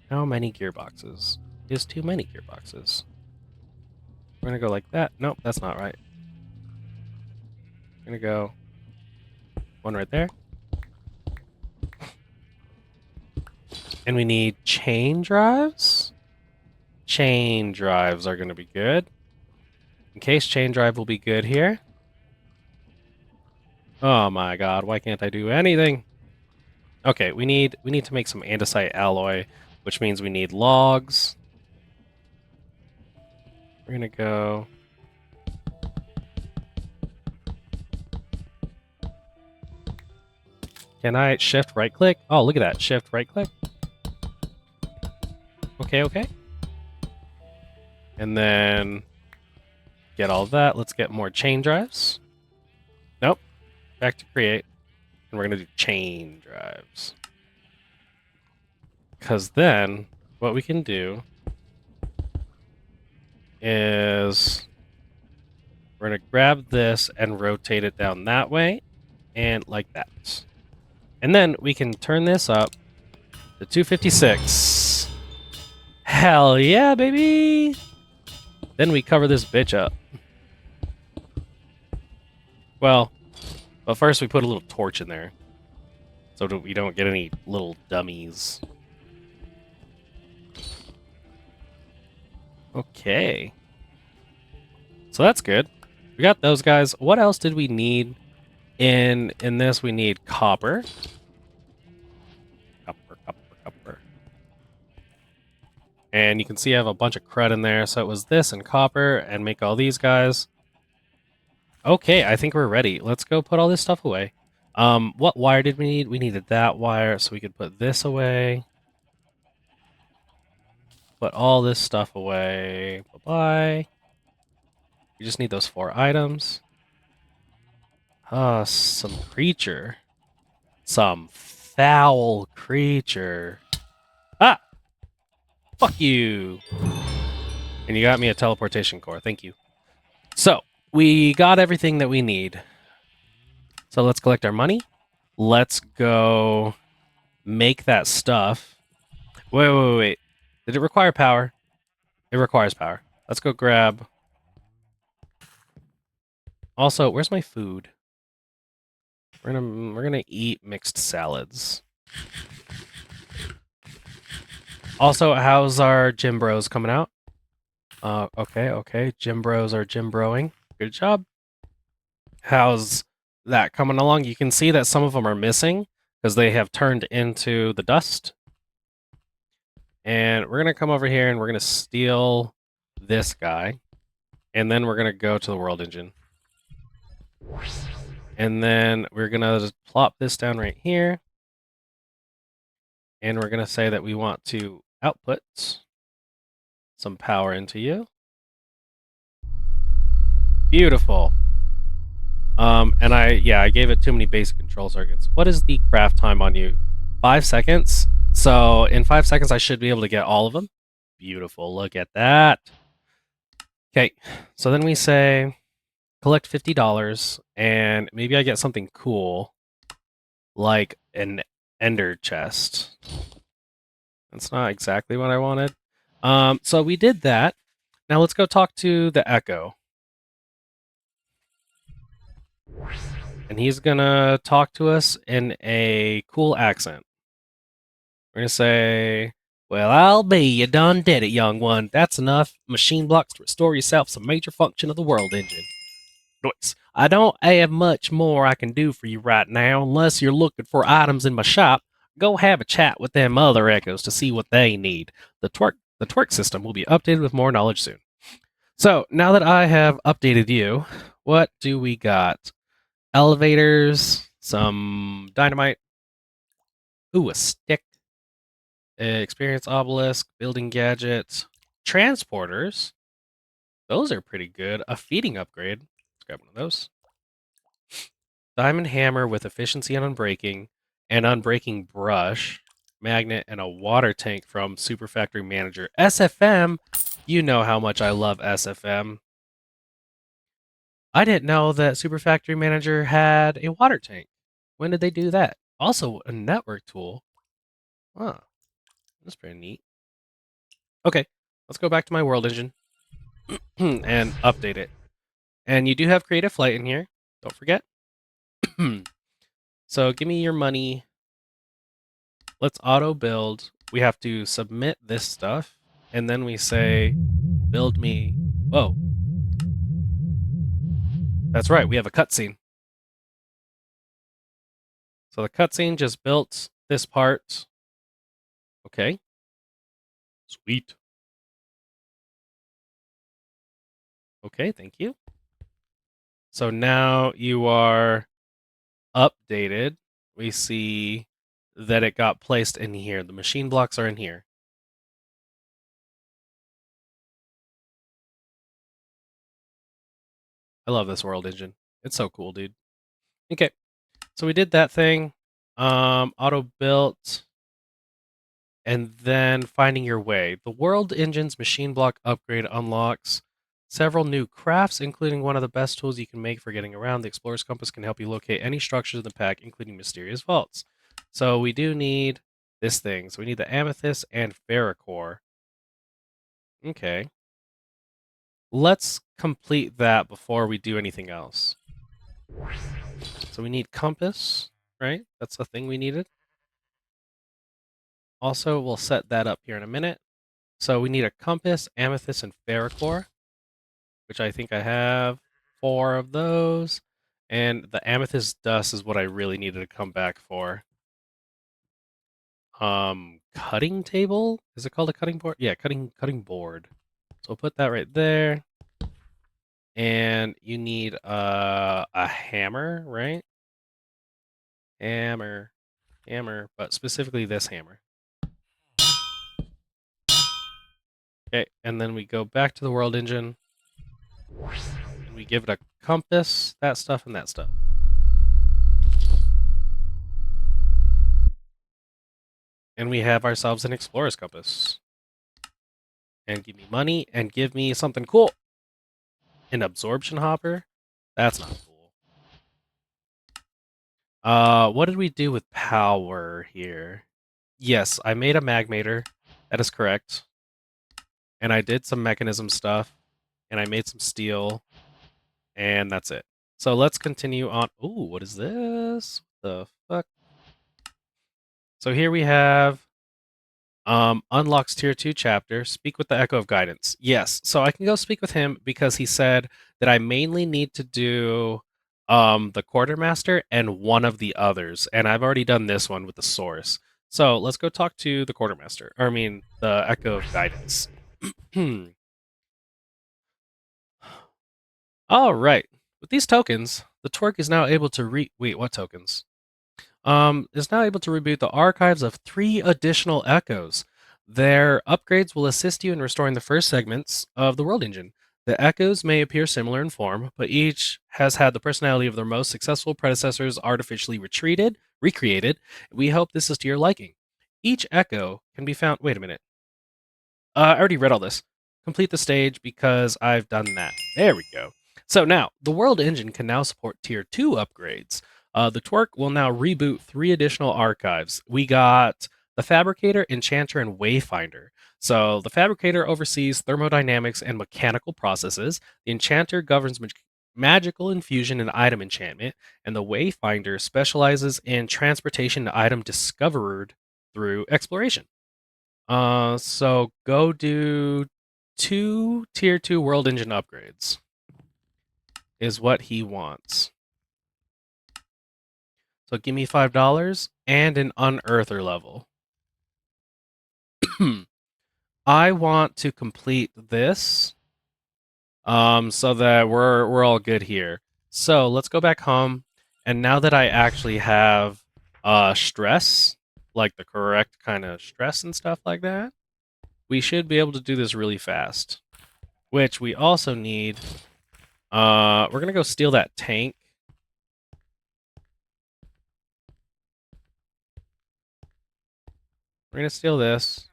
How many gearboxes? Is too many gearboxes. We're going to go like that. Nope, that's not right. We're going to go one right there. And we need chain drives. Chain drives are going to be good. In case chain drive will be good here. Oh my god, why can't I do anything? Okay, we need to make some andesite alloy, which means we need logs. We're going to go... Can I shift right click? Oh, look at that. Shift right click. Okay, okay. And then get all of that. Let's get more chain drives. Nope. Back to create. And we're going to do chain drives. Because then what we can do is we're going to grab this and rotate it down that way and like that. And then we can turn this up to 256. Hell yeah, baby! Then we cover this bitch up. Well, but first we put a little torch in there. So that we don't get any little dummies. Okay. So that's good. We got those guys. What else did we need in this? We need copper. Copper. And you can see I have a bunch of crud in there. So it was this and copper and make all these guys. Okay, I think we're ready. Let's go put all this stuff away. What wire did we need? We needed that wire so we could put this away. Put all this stuff away. Bye-bye. We just need those 4 items. Some creature. Some foul creature. Ah! Fuck you! And you got me a teleportation core. Thank you. So, we got everything that we need. So let's collect our money. Let's go make that stuff. Wait. Did it require power? It requires power. Let's go grab... Also, where's my food? We're gonna eat mixed salads. Also, how's our gym bros coming out? Okay. Gym bros are gym broing. Good job. How's that coming along? You can see that some of them are missing because they have turned into the dust. And we're gonna come over here and we're gonna steal this guy. And then we're gonna go to the world engine. And then we're gonna just plop this down right here. And we're gonna say that we want to output some power into you. Beautiful. And I gave it too many basic control circuits. What is the craft time on you? 5 seconds. So in 5 seconds, I should be able to get all of them. Beautiful. Look at that. Okay. So then we say collect $50 and maybe I get something cool like an ender chest. That's not exactly what I wanted. So we did that. Now let's go talk to the Echo. And he's gonna talk to us in a cool accent. We're gonna say, "Well, I'll be. You done did it, young one. That's enough machine blocks to restore yourself some major function of the world engine. Noise. I don't have much more I can do for you right now, unless you're looking for items in my shop. Go have a chat with them other echoes to see what they need. The twerk system will be updated with more knowledge soon." So now that I have updated you, what do we got? Elevators, some dynamite. Ooh, a stick. Experience obelisk, building gadgets, transporters. Those are pretty good. A feeding upgrade. Let's grab one of those. Diamond hammer with efficiency and unbreaking, and unbreaking brush, magnet, and a water tank from Super Factory Manager. SFM. You know how much I love SFM. I didn't know that Super Factory Manager had a water tank. When did they do that? Also, a network tool. Huh, that's pretty neat. Okay, let's go back to my world engine and update it. And you do have creative flight in here. Don't forget. So give me your money. Let's auto build. We have to submit this stuff. And then we say, build me. Whoa. That's right. We have a cutscene. So the cutscene just built this part. Okay. Sweet. Okay, thank you. So now you are updated. We see that it got placed in here. The machine blocks are in here. I love this world engine. It's so cool, dude. Okay, so we did that thing. Auto built, and then finding your way. The world engine's machine block upgrade unlocks several new crafts, including one of the best tools you can make for getting around. The Explorer's Compass can help you locate any structures in the pack, including mysterious vaults. So we do need this thing. So we need the amethyst and ferrocore. Okay. Let's complete that before we do anything else. So we need compass, right? That's the thing we needed. Also, we'll set that up here in a minute. So we need a compass, amethyst, and ferrocore, which I think I have 4 of those. And the amethyst dust is what I really needed to come back for. Cutting table? Is it called a cutting board? Yeah, cutting board. So we'll put that right there. And you need a hammer, right? Hammer, but specifically this hammer. Okay, and then we go back to the world engine. And we give it a compass, that stuff, and that stuff. And we have ourselves an explorer's compass. And give me money, and give me something cool. An absorption hopper? That's not cool. What did we do with power here? Yes, I made a magmator. That is correct. And I did some mechanism stuff. And I made some steel. And that's it. So let's continue on. Ooh, what is this? What the fuck? So here we have unlocks tier 2 chapter. Speak with the Echo of Guidance. Yes, so I can go speak with him because he said that I mainly need to do the quartermaster and one of the others, and I've already done this one with the source. So let's go talk to the quartermaster. Or I mean, the Echo of Guidance. All right. With these tokens, the twerk is now able to wait, what tokens? Is now able to reboot the archives of 3 additional echoes. Their upgrades will assist you in restoring the first segments of the world engine. The echoes may appear similar in form, but each has had the personality of their most successful predecessors artificially recreated. We hope this is to your liking. Each echo can be found. Wait a minute. I already read all this. Complete the stage because I've done that. There we go. So now, the world engine can now support tier 2 upgrades. The twerk will now reboot 3 additional archives. We got the Fabricator, Enchanter, and Wayfinder. So the Fabricator oversees thermodynamics and mechanical processes. The Enchanter governs magical infusion and item enchantment, and the Wayfinder specializes in transportation to item discovered through exploration. So go do 2 tier 2 world engine upgrades is what he wants. So give me $5 and an unearther level. I want to complete this so that we're all good here. So let's go back home, and now that I actually have stress, like the correct kind of stress and stuff like that, we should be able to do this really fast. Which we also need. We're gonna go steal that tank. We're gonna steal this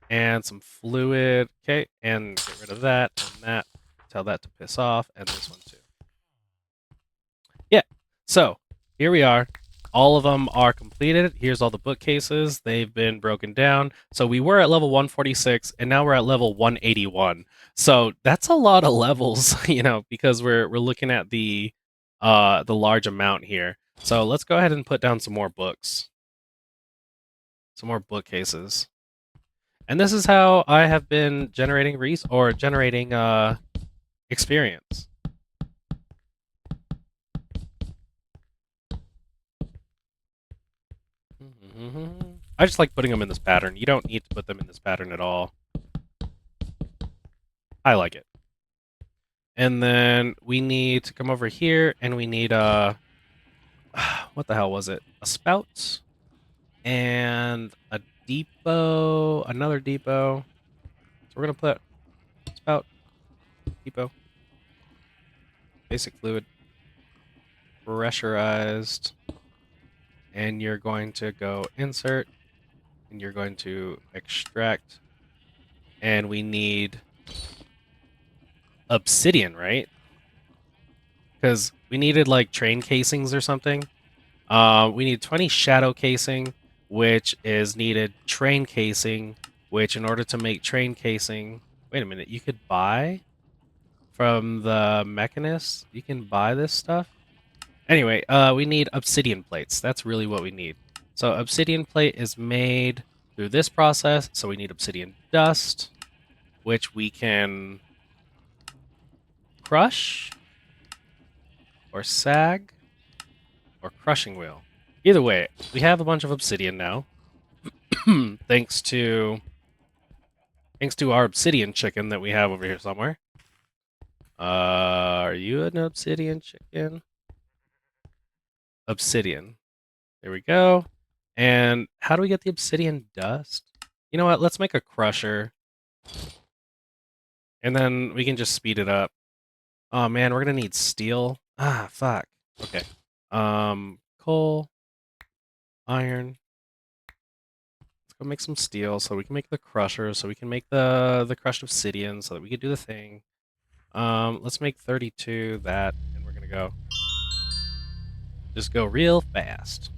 and some fluid. Okay, and get rid of that and that. Tell that to piss off, and this one too. Yeah. So here we are. All of them are completed. Here's all the bookcases. They've been broken down. So we were at level 146, and now we're at level 181. So that's a lot of levels, you know, because we're looking at the large amount here. So let's go ahead and put down some more books, some more bookcases. And this is how I have been generating generating experience. I just like putting them in this pattern. You don't need to put them in this pattern at all. I like it. And then we need to come over here and we need what the hell was it? A spout and a depot, another depot. So we're gonna put spout, depot, basic fluid, pressurized, and you're going to go insert and you're going to extract, and we need obsidian, right? Because we needed like train casings or something. We need 20 shadow casing, which is needed train casing, which in order to make train casing, wait a minute, you could buy from the mechanist. You can buy this stuff. Anyway, we need obsidian plates. That's really what we need. So obsidian plate is made through this process. So we need obsidian dust, which we can crush or sag or crushing wheel. Either way, we have a bunch of obsidian now. thanks to our obsidian chicken that we have over here somewhere. Are you an obsidian chicken? Obsidian. There we go. And how do we get the obsidian dust? You know what? Let's make a crusher. And then we can just speed it up. Oh man, we're gonna need steel. Ah, fuck. Okay. Coal, iron. Let's go make some steel so we can make the crusher, so we can make the crushed obsidian, so that we can do the thing. Let's make 32 that, and we're gonna go. Just go real fast.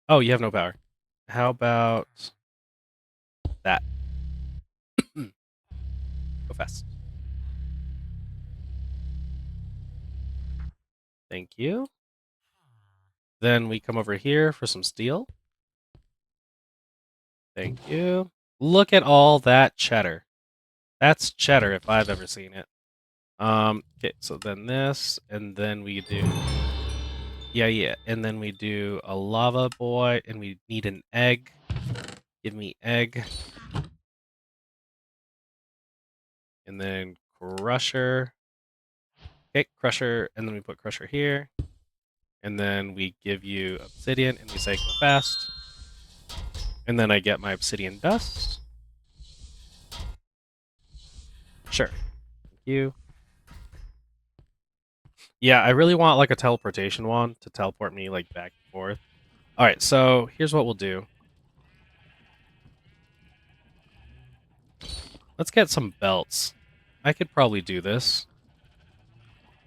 Oh, you have no power. How about that? Go fast. Thank you. Then we come over here for some steel. Thank you. Look at all that cheddar. That's cheddar if I've ever seen it. Okay, so then this, and then we do... Yeah, and then we do a lava boy, and we need an egg. Give me egg. And then crusher. Okay, crusher, and then we put crusher here. And then we give you obsidian, and we say go fast. And then I get my obsidian dust. Sure. Thank you. Yeah, I really want like a teleportation wand to teleport me like back and forth. Alright, so here's what we'll do. Let's get some belts. I could probably do this.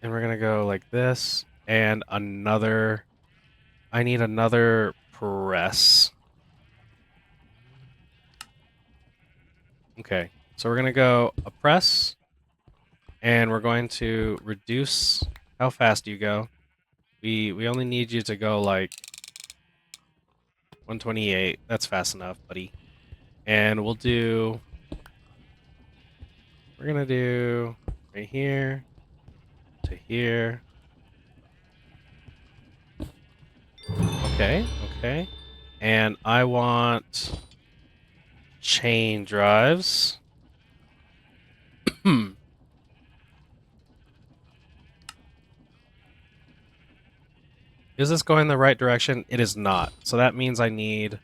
And we're gonna go like this. And another... I need another press. Okay, so we're gonna go a press. And we're going to reduce how fast you go. We only need you to go like 128. That's fast enough, buddy. And we're gonna do right here to here. Okay, okay. And I want chain drives. Is this going the right direction? It is not. So that means I need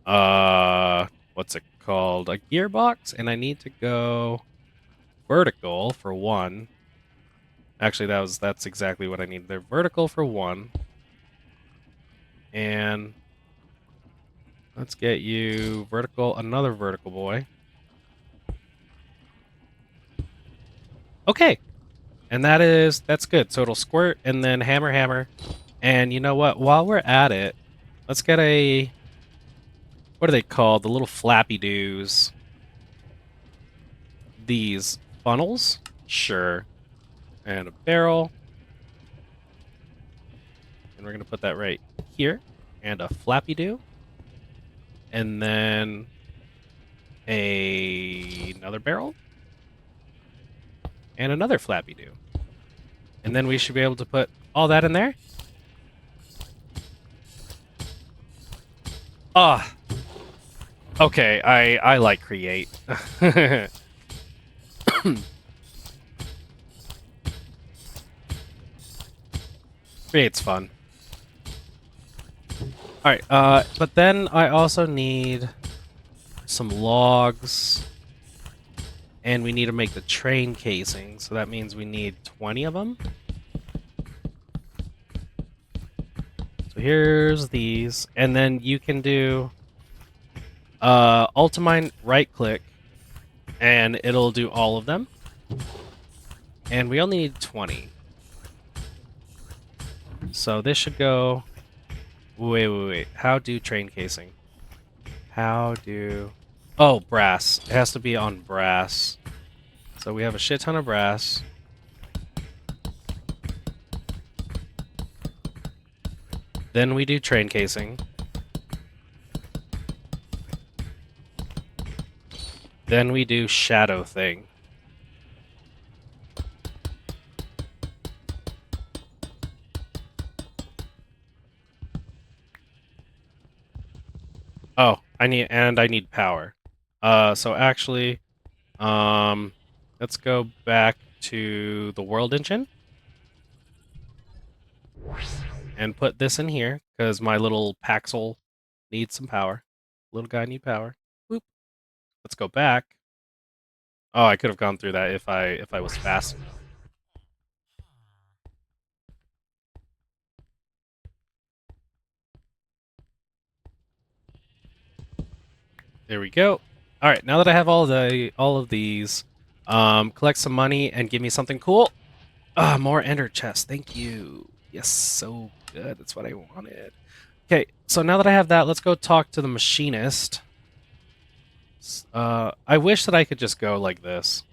what's it called? A gearbox, and I need to go vertical for one. Actually, that's exactly what I need. They're vertical for one. And let's get you vertical, another vertical boy. Okay. And that's good. So it'll squirt and then hammer, hammer. And you know what? While we're at it, let's get what are they called? The little flappy doos. These funnels? Sure. And a barrel. And we're going to put that right here. And a flappy doo. And then another barrel. And another flappy doo. And then we should be able to put all that in there. Ah. Okay, I like create. Create's fun. Alright, but then I also need some logs. And we need to make the train casing, so that means we need 20 of them. So here's these, and then you can do Ultimine right click, and it'll do all of them. And we only need 20. So this should go... Wait. How do train casing? How do... Oh, brass. It has to be on brass. So we have a shit ton of brass. Then we do train casing. Then we do shadow thing. Oh, I need power. So actually, let's go back to the world engine and put this in here because my little Paxel needs some power. Little guy need power. Boop. Let's go back. Oh, I could have gone through that if I was fast enough. There we go. All right, now that I have all of these, collect some money and give me something cool. Ah, more ender chests. Thank you. Yes, so good. That's what I wanted. Okay, so now that I have that, let's go talk to the machinist. I wish that I could just go like this.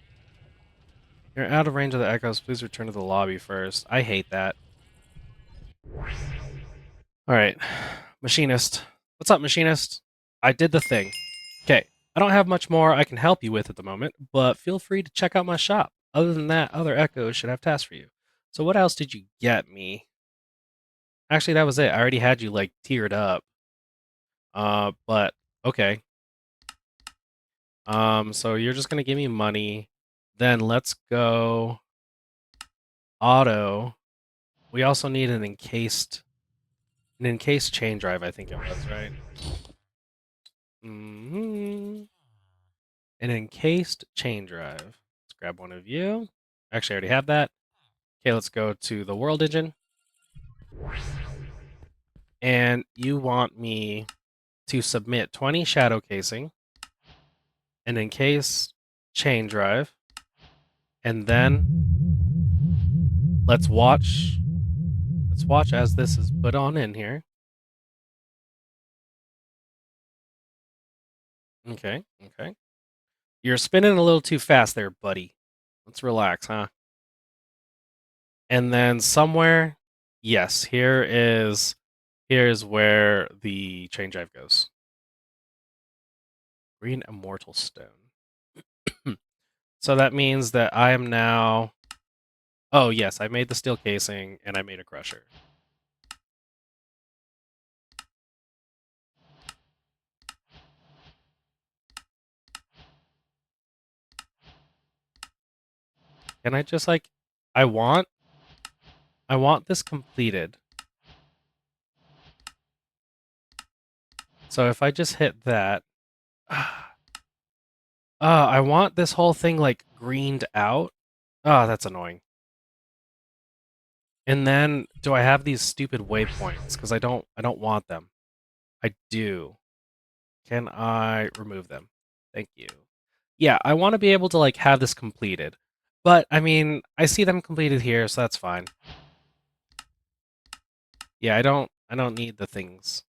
You're out of range of the echoes. Please return to the lobby first. I hate that. All right, machinist. What's up, machinist? I did the thing. Okay, I don't have much more I can help you with at the moment, but feel free to check out my shop. Other than that, other echoes should have tasks for you. So what else did you get me? Actually, that was it. I already had you, like, tiered up. But, okay. So you're just gonna give me money. Then let's go auto. We also need an encased chain drive, I think it was, right? An encased chain drive. Let's grab one of you. Actually, I already have that. Okay, let's go to the world engine. And you want me to submit 20 shadow casing, an encased chain drive, and then let's watch as this is put on in here. Okay. You're spinning a little too fast there, buddy. Let's relax, huh? And then somewhere, yes, here's where the chain drive goes. Green immortal stone. So that means that I am now. Oh yes, I made the steel casing and I made a crusher. Can I just like I want this completed. So if I just hit that, I want this whole thing like greened out. Oh, that's annoying. And then do I have these stupid waypoints? Because I don't want them. I do. Can I remove them? Thank you. Yeah, I want to be able to like have this completed. But I mean, I see them completed here, so that's fine. Yeah, I don't need the things.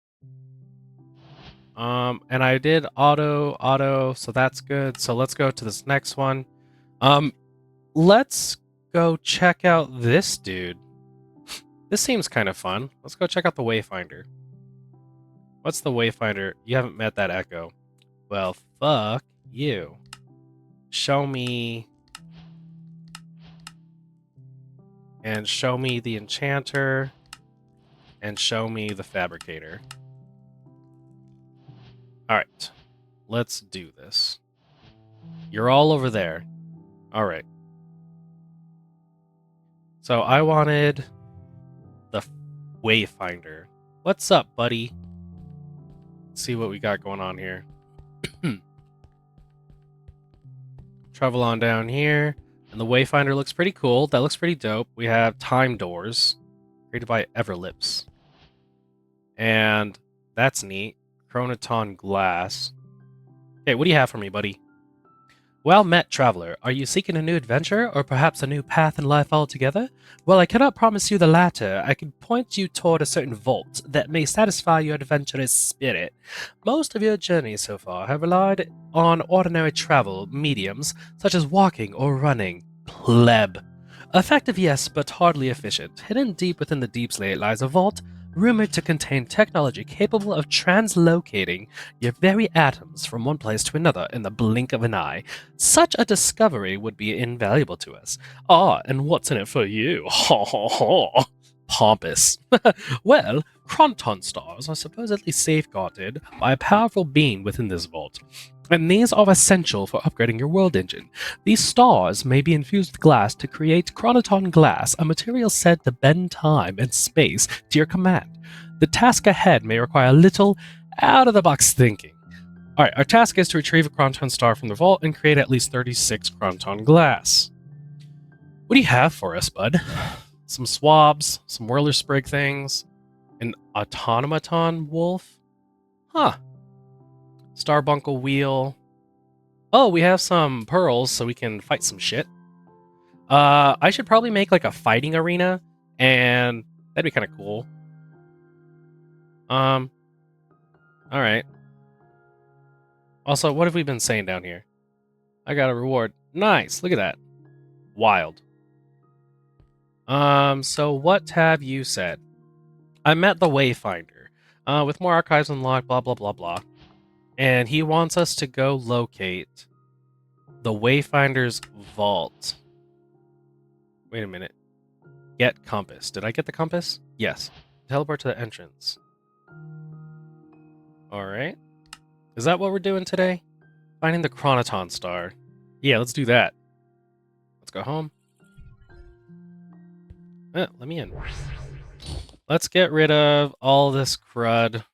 And I did auto, so that's good. So let's go to this next one. Um, let's go check out this dude. This seems kind of fun. Let's go check out the Wayfinder. What's the Wayfinder? You haven't met that Echo. Well, fuck you. Show me. And show me the Enchanter. And show me the Fabricator. Alright. Let's do this. You're all over there. Alright. So I wanted the Wayfinder. What's up, buddy? Let's see what we got going on here. Travel on down here. And the Wayfinder looks pretty cool. That looks pretty dope. We have time doors created by Everlips. And that's neat. Chronoton glass. Okay, what do you have for me, buddy? Well met, traveler. Are you seeking a new adventure, or perhaps a new path in life altogether? Well, I cannot promise you the latter. I can point you toward a certain vault that may satisfy your adventurous spirit. Most of your journeys so far have relied on ordinary travel mediums, such as walking or running. Pleb. Effective, yes, but hardly efficient. Hidden deep within the deep slate lies a vault, rumored to contain technology capable of translocating your very atoms from one place to another in the blink of an eye. Such a discovery would be invaluable to us. Ah, and what's in it for you? Ha ha ha. Pompous. Well, Cronton stars are supposedly safeguarded by a powerful being within this vault, and these are essential for upgrading your world engine. These stars may be infused with glass to create chronoton glass, a material said to bend time and space to your command. The task ahead may require a little out-of-the-box thinking. Alright, our task is to retrieve a chronoton star from the vault and create at least 36 chronoton glass. What do you have for us, bud? Some swabs, some whirler sprig things, an automaton wolf? Huh. Starbunkle wheel. Oh, we have some pearls so we can fight some shit. I should probably make like a fighting arena, and that'd be kind of cool. Alright. Also, what have we been saying down here? I got a reward. Nice, look at that. Wild. So what have you said? I met the Wayfinder. With more archives unlocked, blah blah blah blah. And he wants us to go locate the Wayfinder's vault. Wait a minute. Get compass. Did I get the compass? Yes. Teleport to the entrance. Alright. Is that what we're doing today? Finding the Chronoton star. Yeah, let's do that. Let's go home. Let me in. Let's get rid of all this crud.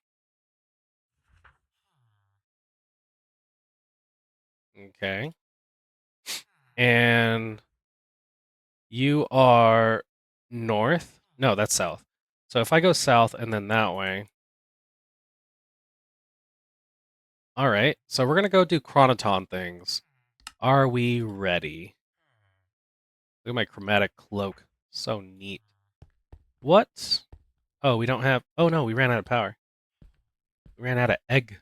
Okay. And you are north? No, that's south. So if I go south and then that way. Alright, so we're gonna go do Chronoton things. Are we ready? Look at my chromatic cloak. So neat. What? Oh, we don't have... Oh no, we ran out of power. We ran out of egg.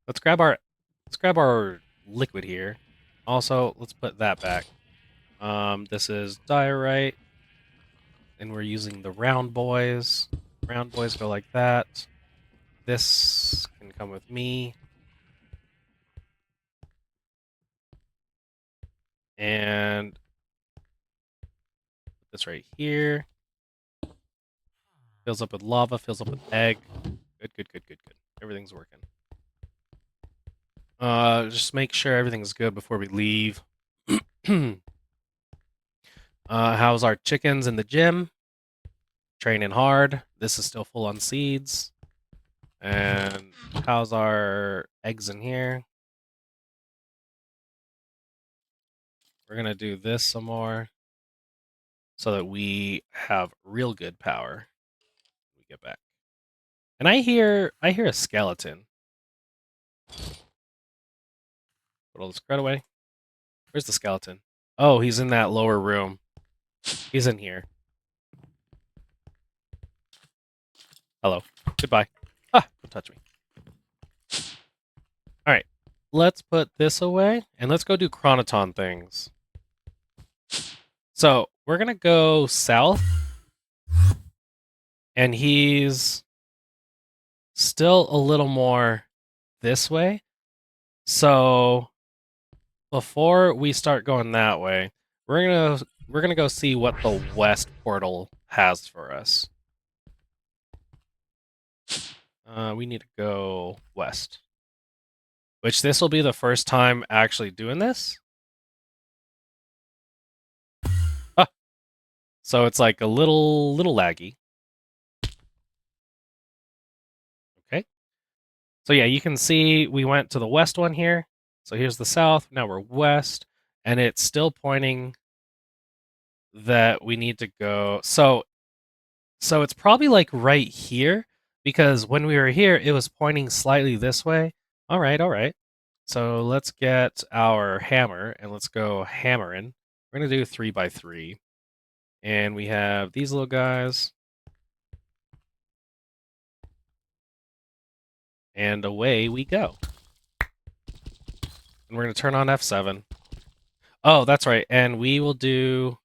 Let's grab our liquid here. Also, let's put that back. This is diorite, and we're using the round boys. Round boys go like that. This can come with me. And put this right here. Fills up with lava, fills up with egg. Good, good, good, good, good. Everything's working. Just make sure everything's good before we leave. How's our chickens in the gym? Training hard. This is still full on seeds. And how's our eggs in here? We're gonna do this some more so that we have real good power when we get back. And I hear a skeleton. Put all this crud away. Where's the skeleton? Oh, he's in that lower room. He's in here. Hello. Goodbye. Ah, don't touch me. Alright. Let's put this away and let's go do chronoton things. So we're gonna go south. And he's still a little more this way. So before we start going that way, we're gonna go see what the west portal has for us. We need to go west. Which this will be the first time actually doing this. Ah, so it's like a little laggy. Okay. So yeah, you can see we went to the west one here. So here's the south. Now we're west, and it's still pointing that we need to go. So it's probably like right here because when we were here, it was pointing slightly this way. All right, all right. So let's get our hammer and let's go hammering. We're gonna do 3x3, and we have these little guys, and away we go. And we're gonna turn on F7. Oh, that's right. And we will do.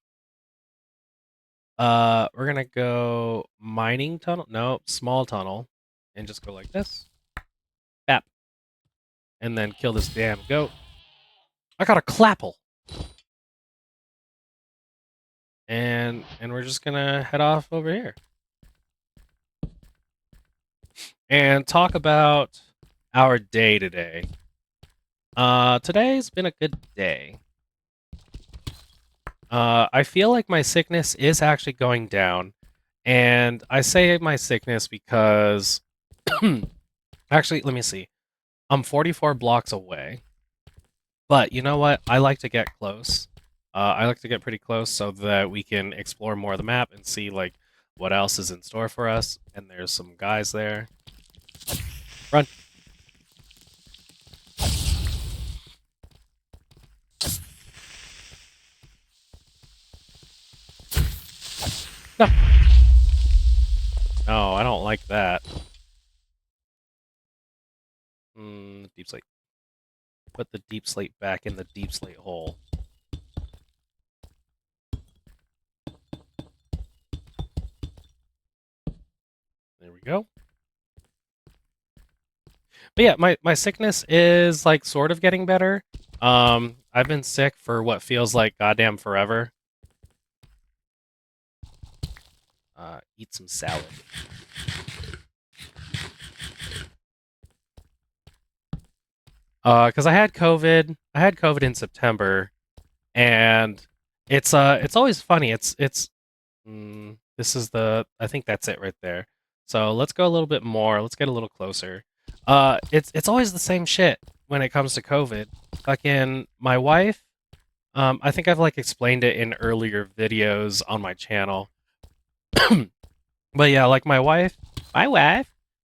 We're gonna go mining tunnel. No, small tunnel, and just go like this. Bap. And then kill this damn goat. I got a clapple. And we're just gonna head off over here. And talk about our day today. Today's been a good day. I feel like my sickness is actually going down. And I say my sickness because actually, let me see. I'm 44 blocks away. But you know what? I like to get close. I like to get pretty close so that we can explore more of the map and see like what else is in store for us. And there's some guys there. Run. No. No, I don't like that. Deep slate. Put the deep slate back in the deep slate hole. There we go. But yeah, my sickness is like sort of getting better. I've been sick for what feels like goddamn forever. Eat some salad. Because I had COVID. I had COVID in September, and it's always funny. This is I think that's it right there. So let's go a little bit more. Let's get a little closer. It's always the same shit when it comes to COVID. Fucking my wife. I think I've like explained it in earlier videos on my channel. But yeah, like my wife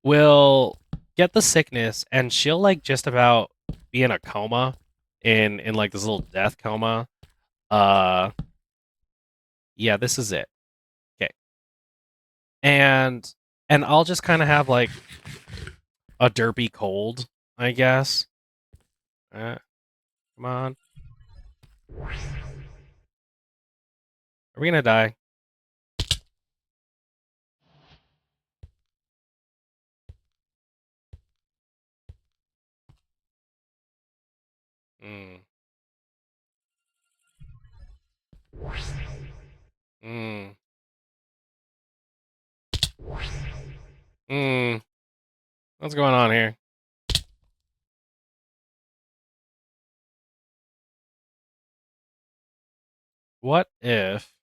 will get the sickness and she'll like just about be in a coma in like this little death coma. Uh yeah, this is it. Okay. And I'll just kind of have like a derpy cold, I guess. Come on. Are we gonna die? Mm. Mm. Mm. What's going on here? What if...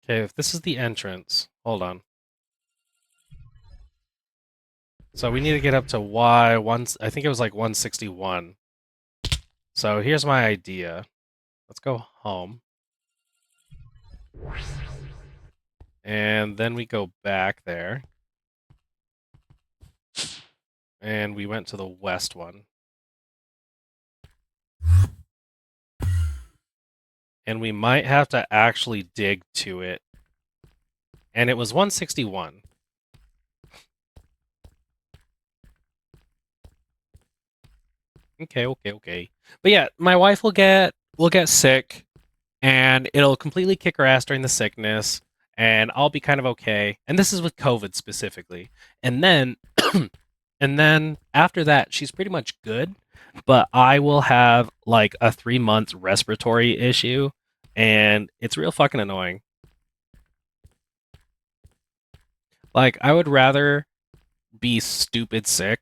Okay, if this is the entrance... Hold on. So we need to get up to Y1... I think it was like 161. So here's my idea. Let's go home. And then we go back there. And we went to the west one. And we might have to actually dig to it. And it was 161. Okay. But yeah, my wife will get sick, and it'll completely kick her ass during the sickness, and I'll be kind of okay. And this is with COVID specifically. And then and then after that, she's pretty much good, but I will have like a 3 month respiratory issue, and it's real fucking annoying. Like I would rather be stupid sick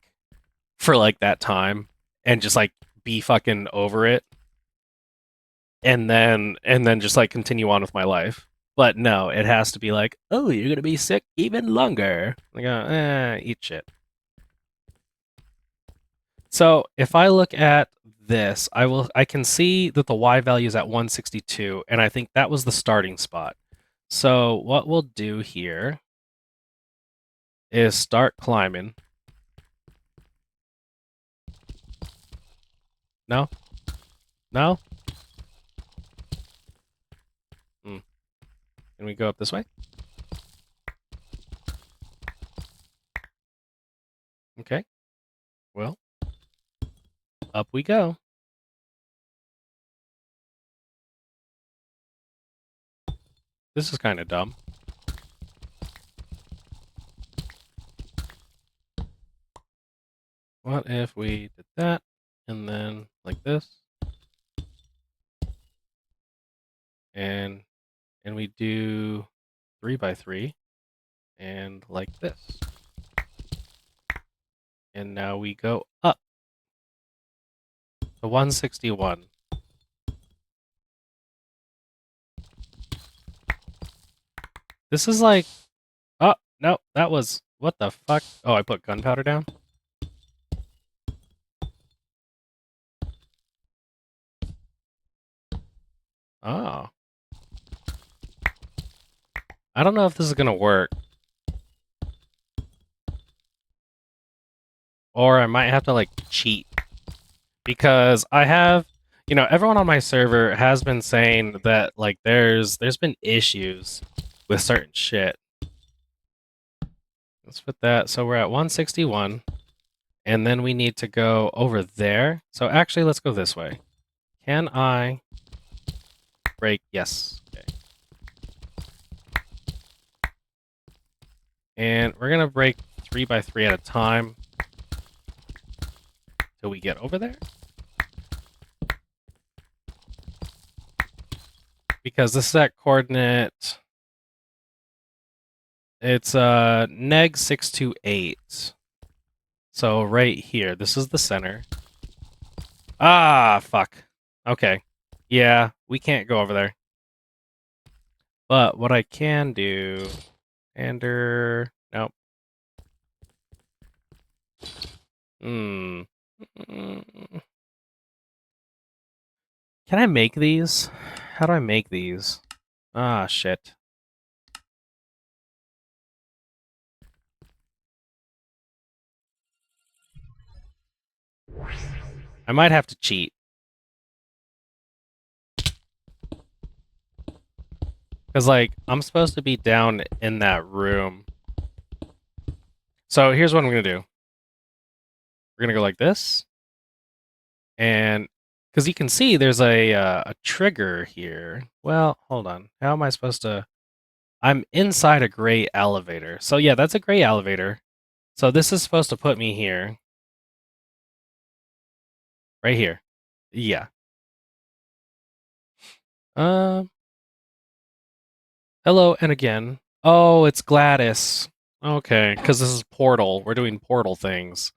for like that time and just like be fucking over it and then just like continue on with my life. But no, it has to be like, oh, you're gonna be sick even longer. Like, eat shit. So if I look at this, I can see that the Y value is at 162, and I think that was the starting spot. So what we'll do here is start climbing. No, no. Can we go up this way? Okay. Well, up we go. This is kind of dumb. What if we did that, and then like this, and we do 3 by 3, and like this, and now we go up to 161. This is like, oh no, that was what the fuck? Oh, I put gunpowder down. Oh, I don't know if this is gonna work, or I might have to like cheat because I have, everyone on my server has been saying that like there's been issues with certain shit. Let's put that. So we're at 161, and then we need to go over there. So actually, let's go this way. Can I break? Yes. Okay. And we're gonna break 3 by 3 at a time till we get over there. Because this is at coordinate. It's neg 628. So right here, this is the center. Ah, fuck. Okay. Yeah, we can't go over there. But what I can do, nope. Hmm. Can I make these? How do I make these? Ah, shit. I might have to cheat. Because, like, I'm supposed to be down in that room. So here's what I'm going to do. We're going to go like this. And Because you can see there's a trigger here. Well, hold on. How am I supposed to? I'm inside a gray elevator. So yeah, that's a gray elevator. So this is supposed to put me here. Right here. Yeah. Um. Hello and again. Oh, it's Gladys. Okay, because this is Portal. We're doing Portal things.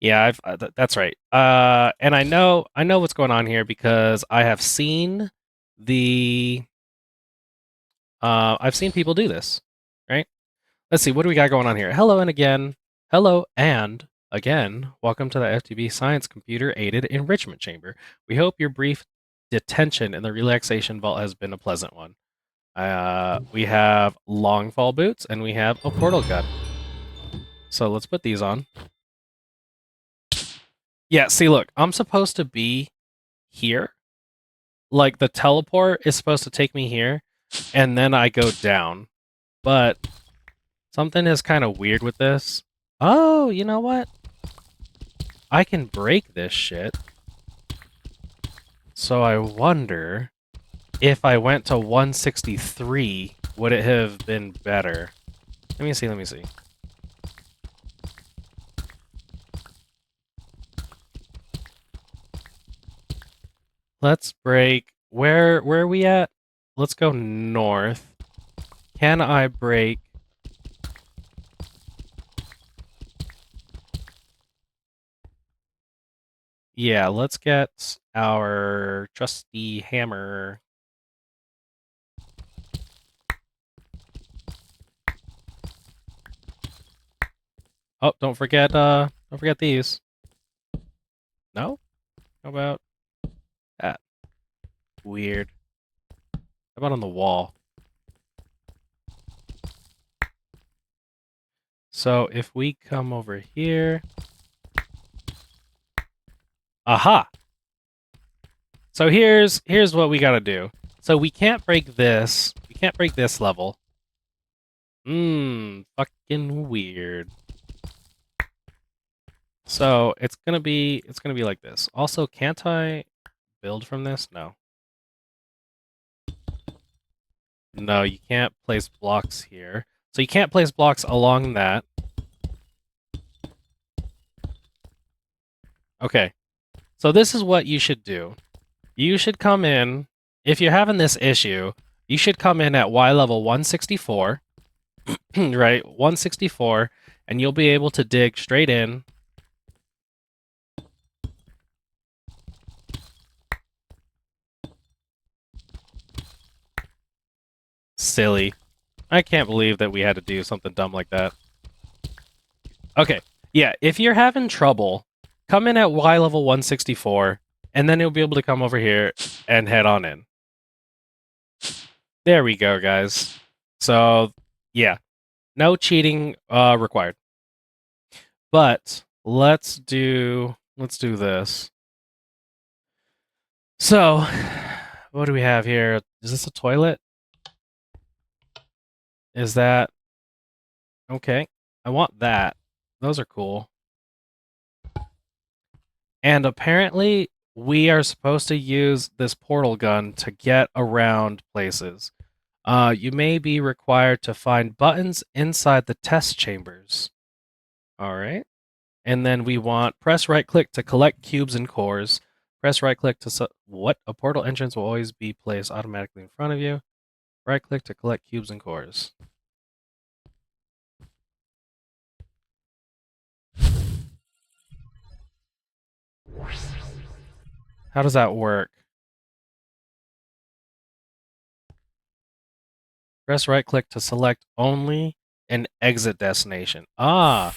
Yeah, that's right. And I know what's going on here because I have seen the I've seen people do this, right? Let's see, what do we got going on here? Hello and again. Hello and again. Welcome to the FTB Science Computer Aided Enrichment Chamber. We hope your brief detention in the relaxation vault has been a pleasant one. We have long fall boots and we have a portal gun. So let's put these on. Yeah, see, look, I'm supposed to be here. Like the teleport is supposed to take me here, and then I go down. But something is kind of weird with this. Oh, you know what? I can break this shit. So I wonder if I went to 163, would it have been better? Let me see, let me see. Let's break. Where are we at? Let's go north. Can I break? Yeah, let's get our trusty hammer. Oh, don't forget these. No? How about that? Weird. How about on the wall? So if we come over here. Aha! So here's what we gotta do. So we can't break this. We can't break this level. Fucking weird. So it's gonna be like this. Also, can't I build from this? No. No, you can't place blocks here. So you can't place blocks along that. Okay. So this is what you should do. You should come in, if you're having this issue, you should come in at Y level 164, right? 164, and you'll be able to dig straight in. Silly. I can't believe that we had to do something dumb like that. Okay, yeah, if you're having trouble, come in at Y level 164, and then you'll be able to come over here and head on in. There we go, guys. So, yeah, no cheating required. But let's do this. So, what do we have here? Is this a toilet? Is that okay? I want that. Those are cool. And apparently, we are supposed to use this portal gun to get around places. You may be required to find buttons inside the test chambers. All right. And then we want press right click to collect cubes and cores. Press right click to what? A portal entrance will always be placed automatically in front of you. Right click to collect cubes and cores. How does that work? Press right click to select only an exit destination. Ah.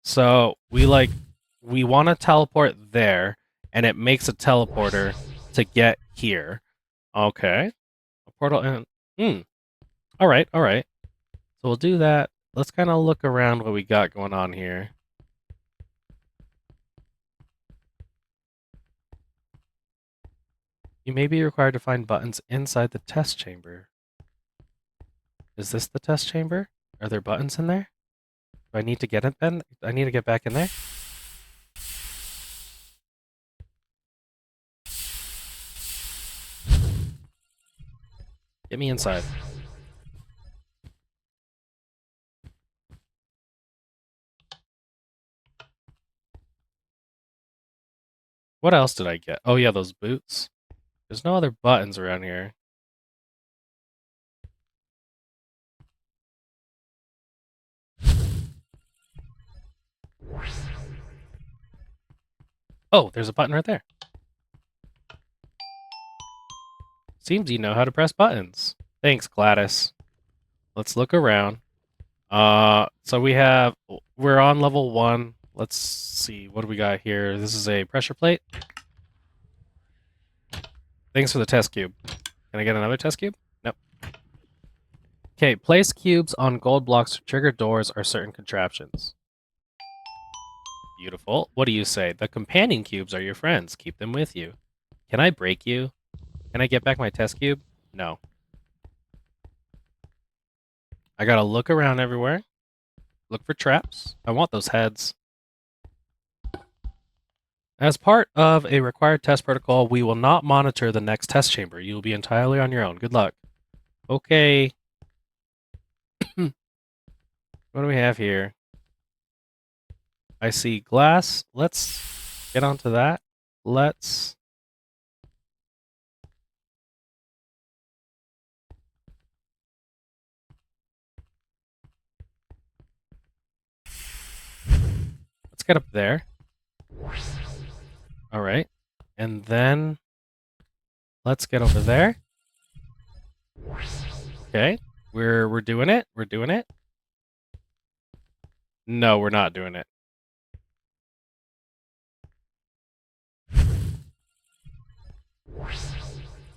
So we want to teleport there, and it makes a teleporter to get here. Okay. A portal and all right, all right. So we'll do that. Let's kind of look around what we got going on here. You may be required to find buttons inside the test chamber. Is this the test chamber? Are there buttons in there? Do I need to get it then? I need to get back in there? Get me inside. What else did I get? Oh yeah, those boots. There's no other buttons around here. Oh, there's a button right there. Seems you know how to press buttons. Thanks, Gladys. Let's look around. So we're on level 1. Let's see, what do we got here? This is a pressure plate. Thanks for the test cube. Can I get another test cube? Nope. Okay, place cubes on gold blocks to trigger doors or certain contraptions. Beautiful. What do you say? The companion cubes are your friends. Keep them with you. Can I break you? Can I get back my test cube? No. I gotta look around everywhere. Look for traps. I want those heads. As part of a required test protocol, we will not monitor the next test chamber. You will be entirely on your own. Good luck. Okay. What do we have here? I see glass. Let's get onto that. Let's... Let's get up there. All right. And then let's get over there. Okay. We're doing it. We're doing it. No, we're not doing it.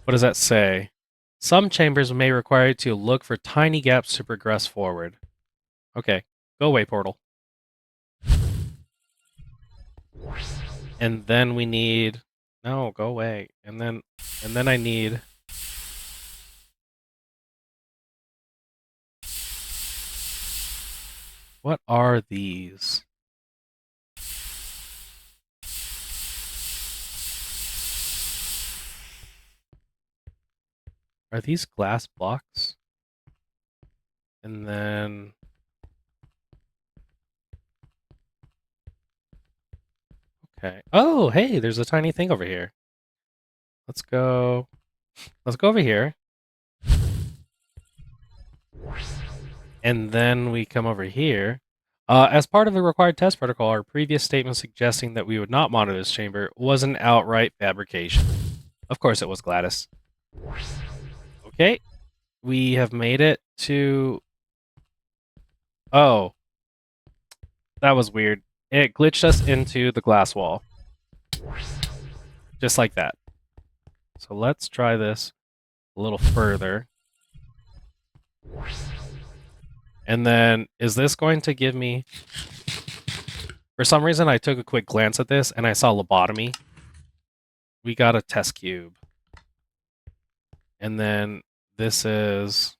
What does that say? Some chambers may require you to look for tiny gaps to progress forward. Okay. Go away, portal. And then we need... No, go away. And then I need... What are these? Are these glass blocks? And then... Okay. Oh, hey, there's a tiny thing over here. Let's go over here. And then we come over here. As part of the required test protocol, our previous statement suggesting that we would not monitor this chamber was an outright fabrication. Of course it was, Gladys. Okay. We have made it to... Oh. That was weird. It glitched us into the glass wall. Just like that. So let's try this a little further. And then, is this going to give me... For some reason, I took a quick glance at this, and I saw lobotomy. We got a test cube. And then, this is...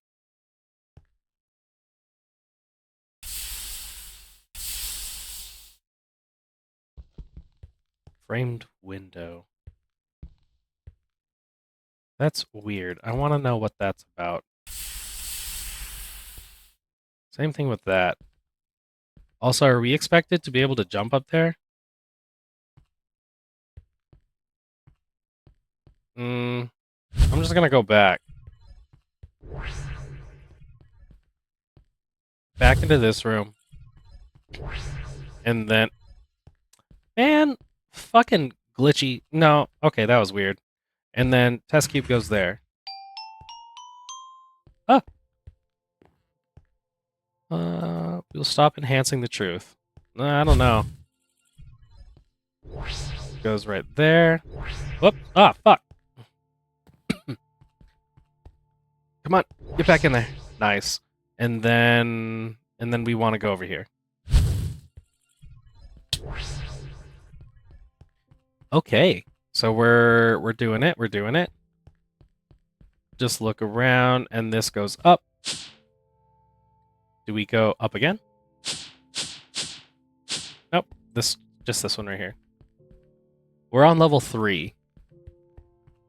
Framed window. That's weird. I want to know what that's about. Same thing with that. Also, are we expected to be able to jump up there? I'm just gonna go back. Back into this room. And then... Man, fucking glitchy. No, okay, that was weird. And then test cube goes there. Ah! We'll stop enhancing the truth. I don't know. Goes right there. Whoop! Ah, fuck! Come on, get back in there. Nice. And then we want to go over here. Okay, so we're doing it. We're doing it. Just look around, and this goes up. Do we go up again? Nope. Just this one right here. We're on level 3.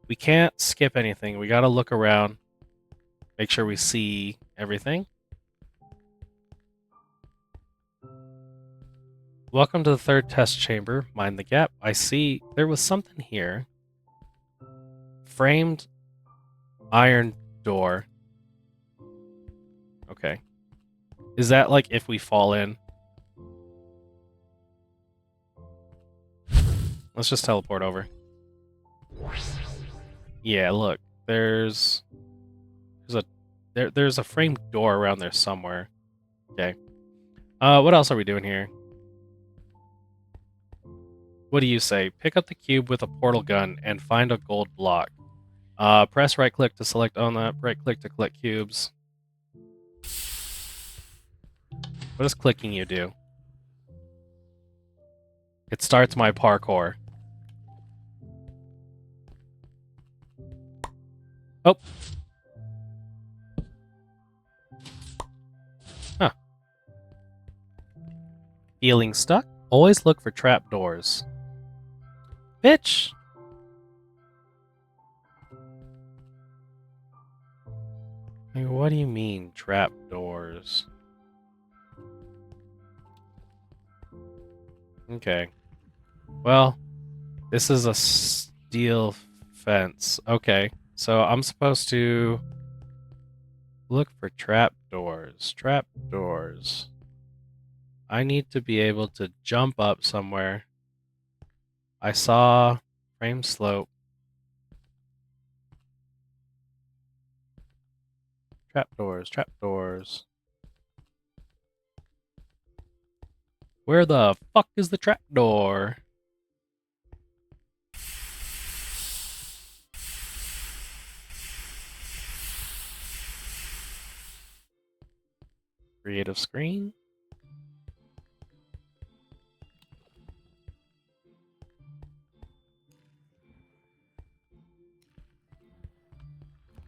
We can't skip anything. We gotta look around. Make sure we see everything. Welcome to the third test chamber. Mind the gap. I see there was something here. Framed iron door. Okay. Is that like if we fall in? Let's just teleport over. Yeah, look. There's a framed door around there somewhere. Okay. What else are we doing here? What do you say? Pick up the cube with a portal gun and find a gold block. Press right click to select on that. Right click to collect cubes. What does clicking you do? It starts my parkour. Oh. Huh. Feeling stuck? Always look for trapdoors. Bitch! What do you mean, trapdoors? Okay. Well, this is a steel fence. Okay. So I'm supposed to look for trapdoors. Trapdoors. I need to be able to jump up somewhere. I saw frame slope. Trapdoors, trapdoors. Where the fuck is the trapdoor? Creative screen.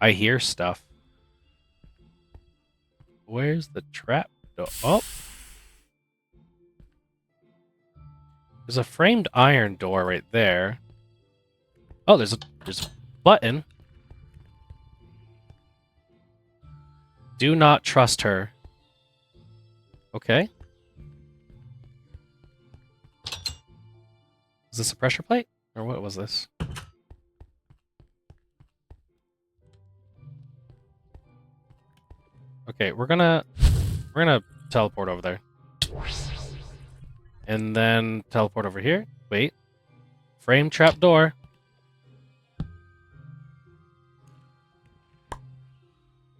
I hear stuff. Where's the trapdoor? Oh! There's a framed iron door right there. Oh, there's a button. Do not trust her. Okay. Is this a pressure plate? Or what was this? Okay, we're gonna teleport over there. And then teleport over here. Wait. Frame trap door.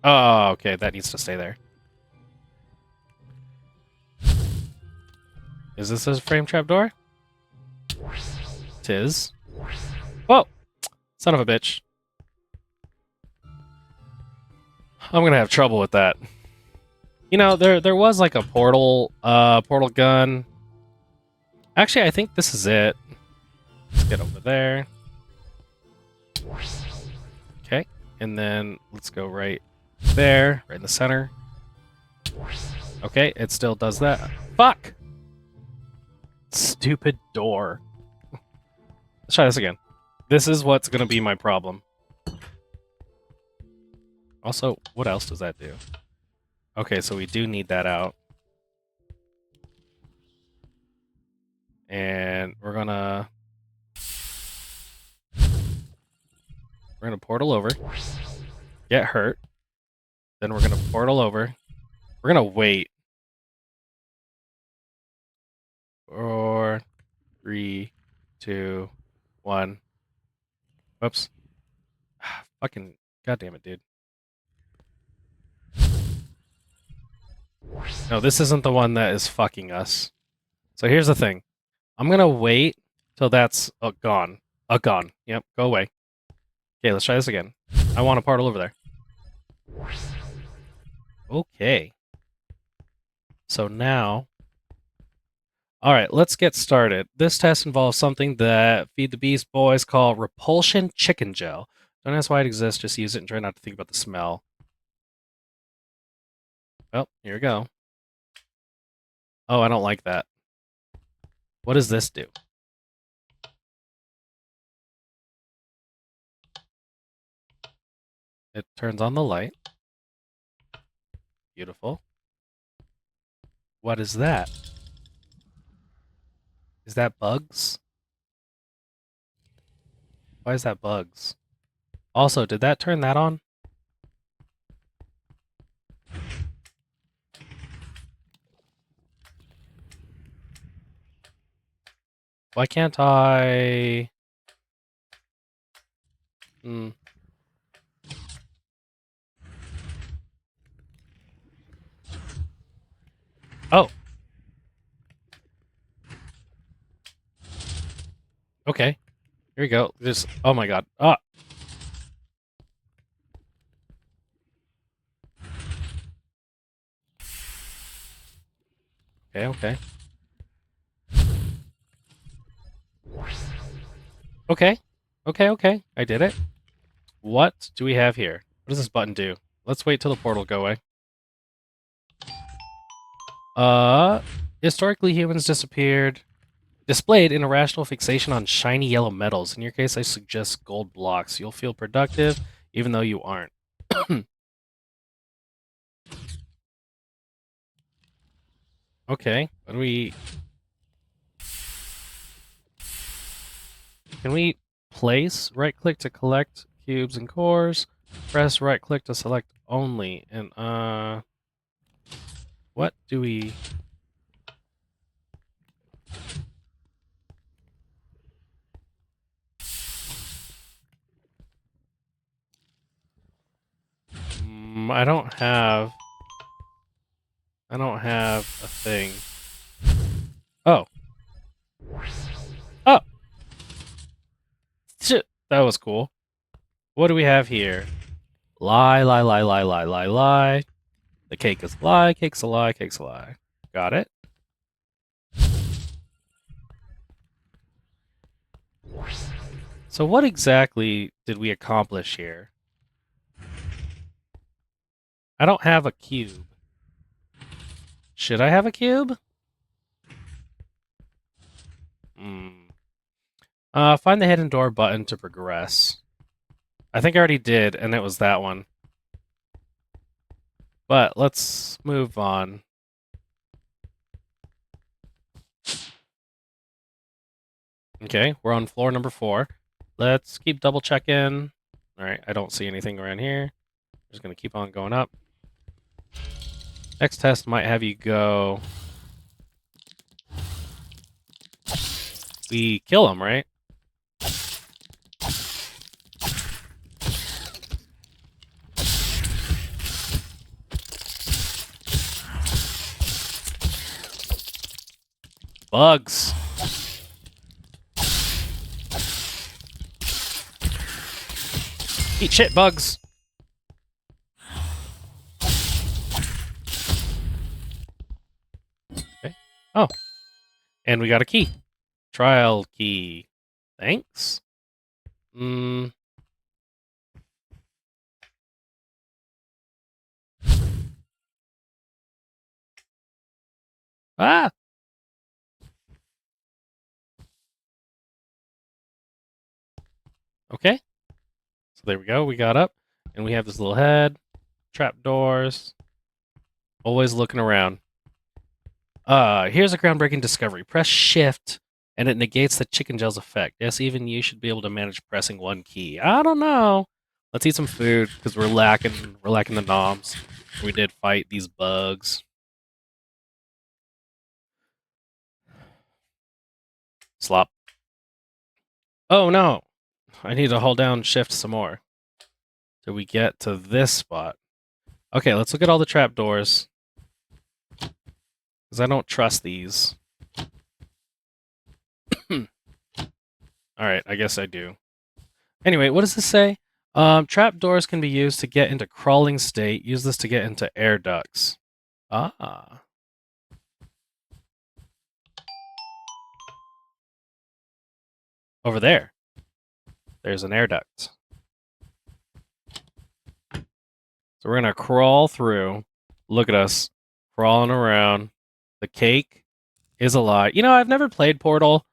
Oh, okay, that needs to stay there. Is this a frame trap door? Tis. Whoa! Son of a bitch. I'm gonna have trouble with that. You know, there was like a portal gun. Actually, I think this is it. Let's get over there. Okay, and then let's go right there, right in the center. Okay, it still does that. Fuck! Stupid door. Let's try this again. This is what's gonna be my problem. Also, what else does that do? Okay, so we do need that out. And we're gonna portal over. Get hurt. Then we're gonna portal over. We're gonna wait. 4, 3, 2, 1. Whoops. Fucking goddamn it, dude. No, this isn't the one that is fucking us. So here's the thing. I'm gonna wait till that's gone. Gone. Yep, go away. Okay, let's try this again. I want a portal over there. Okay. So now... Alright, let's get started. This test involves something that Feed the Beast boys call repulsion chicken gel. Don't ask why it exists, just use it and try not to think about the smell. Well, here we go. Oh, I don't like that. What does this do? It turns on the light. Beautiful. What is that? Is that bugs? Why is that bugs? Also, did that turn that on? Why can't I... Hmm. Oh. Okay. Here we go. Just... Oh my god. Ah! Okay, okay. Okay. Okay, okay. I did it. What do we have here? What does this button do? Let's wait till the portal go away. Historically humans disappeared. Displayed an irrational fixation on shiny yellow metals. In your case, I suggest gold blocks. You'll feel productive, even though you aren't. Okay. What do we... Can we place? Right-click to collect cubes and cores. Press right-click to select only. And, what do we... I don't have a thing. Oh. Oh! Shit! That was cool. What do we have here? Lie, lie, lie, lie, lie, lie, lie. The cake is a lie, cake's a lie, cake's a lie. Got it? So what exactly did we accomplish here? I don't have a cube. Should I have a cube? Find the hidden door button to progress. I think I already did, and it was that one. But let's move on. Okay, we're on floor number 4. Let's keep double checking. Alright, I don't see anything around here. Just gonna keep on going up. Next test might have you go... We kill him, right? Bugs. Eat shit, bugs. Okay. Oh. And we got a key. Trial key. Thanks. Ah! Okay. So there we go. We got up. And we have this little head. Trapdoors. Always looking around. Here's a groundbreaking discovery. Press shift and it negates the chicken gels effect. Yes, even you should be able to manage pressing one key. I don't know. Let's eat some food because we're lacking the noms. We did fight these bugs. Slop. Oh no. I need to hold down shift some more. Till we get to this spot. Okay, let's look at all the trapdoors. Because I don't trust these. Alright, I guess I do. Anyway, what does this say? Trapdoors can be used to get into crawling state. Use this to get into air ducts. Ah. Over there. There's an air duct. So we're going to crawl through. Look at us. Crawling around. The cake is a lie. You know, I've never played Portal.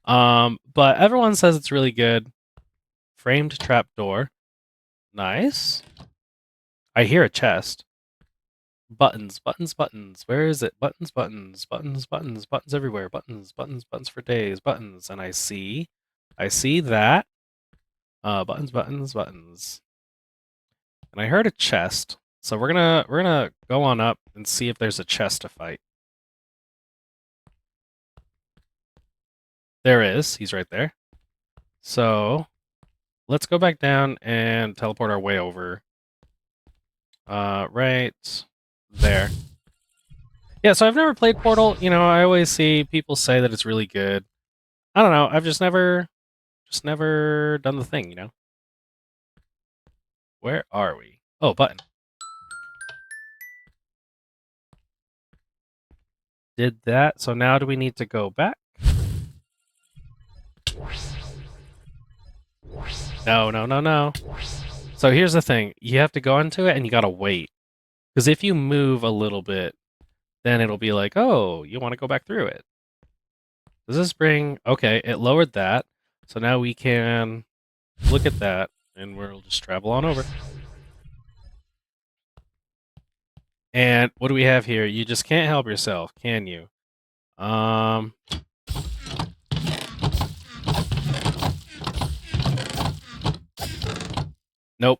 But everyone says it's really good. Framed trapdoor. Nice. I hear a chest. Buttons, buttons, buttons. Where is it? Buttons, buttons, buttons, buttons, buttons everywhere. Buttons, buttons, buttons for days. Buttons, and I see that. Buttons, buttons, buttons. And I heard a chest, so we're gonna go on up and see if there's a chest to fight. There is. He's right there. So let's go back down and teleport our way over. Right there. Yeah, so I've never played Portal. You know, I always see people say that it's really good. I don't know. I've just never done the thing, you know? Where are we? Oh, button. Did that. So now do we need to go back? No, no, no, no. So here's the thing. You have to go into it and you gotta wait. Because if you move a little bit, then it'll be like, oh, you want to go back through it. Does this bring... Okay, it lowered that. So now we can look at that and we'll just travel on over. And what do we have here? You just can't help yourself, can you? Nope.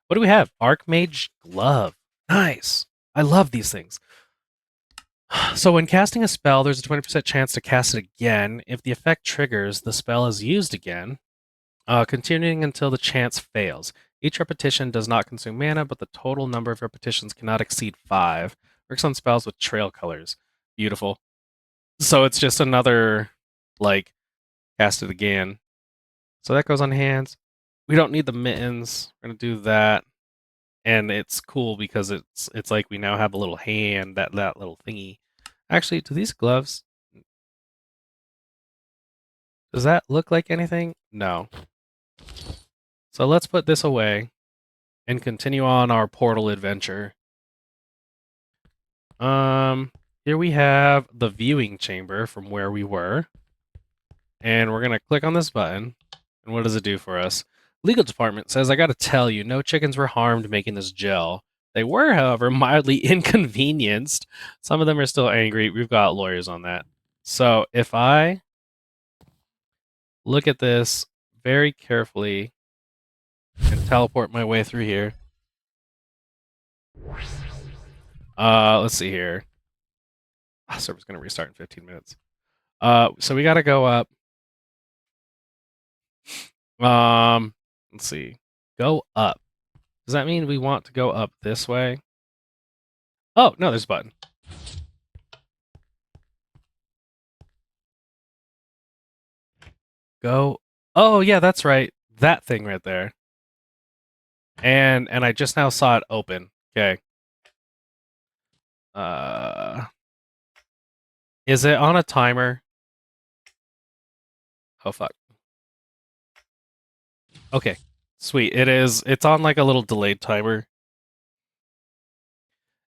What do we have? Archmage Glove. Nice. I love these things. So when casting a spell, there's a 20% chance to cast it again. If the effect triggers, the spell is used again, continuing until the chance fails. Each repetition does not consume mana, but the total number of repetitions cannot exceed 5. Works on spells with trail colors. Beautiful. So it's just another, like, cast it again. So that goes on hands. We don't need the mittens. We're gonna do that. And it's cool because it's like we now have a little hand, that little thingy. Actually, do these gloves, does that look like anything? No. So let's put this away and continue on our portal adventure. Here we have the viewing chamber from where we were. And we're gonna click on this button. And what does it do for us? Legal department says, I gotta tell you, no chickens were harmed making this gel. They were, however, mildly inconvenienced. Some of them are still angry. We've got lawyers on that. So if I look at this very carefully and teleport my way through here. Let's see here. Server's gonna restart in 15 minutes. So we gotta go up. Let's see. Go up. Does that mean we want to go up this way? Oh, no, there's a button. Go. Oh, yeah, that's right. That thing right there. And I just now saw it open. Okay. Is it on a timer? Oh, fuck. Okay. Sweet. It is. It's on like a little delayed timer.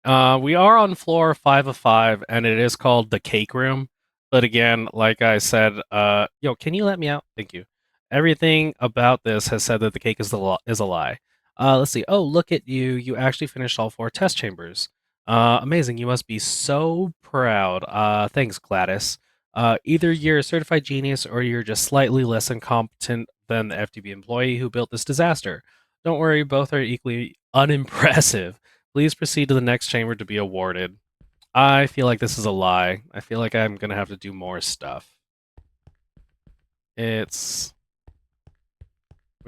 We are on floor 5 of 5, and it is called the Cake Room. But again, like I said, yo, can you let me out? Thank you. Everything about this has said that the cake is is a lie. Let's see. Oh, look at you! You actually finished all 4 test chambers. Amazing! You must be so proud. Thanks, Gladys. Either you're a certified genius or you're just slightly less incompetent than the FTB employee who built this disaster. Don't worry, both are equally unimpressive. Please proceed to the next chamber to be awarded. I feel like this is a lie. I feel like I'm gonna have to do more stuff. We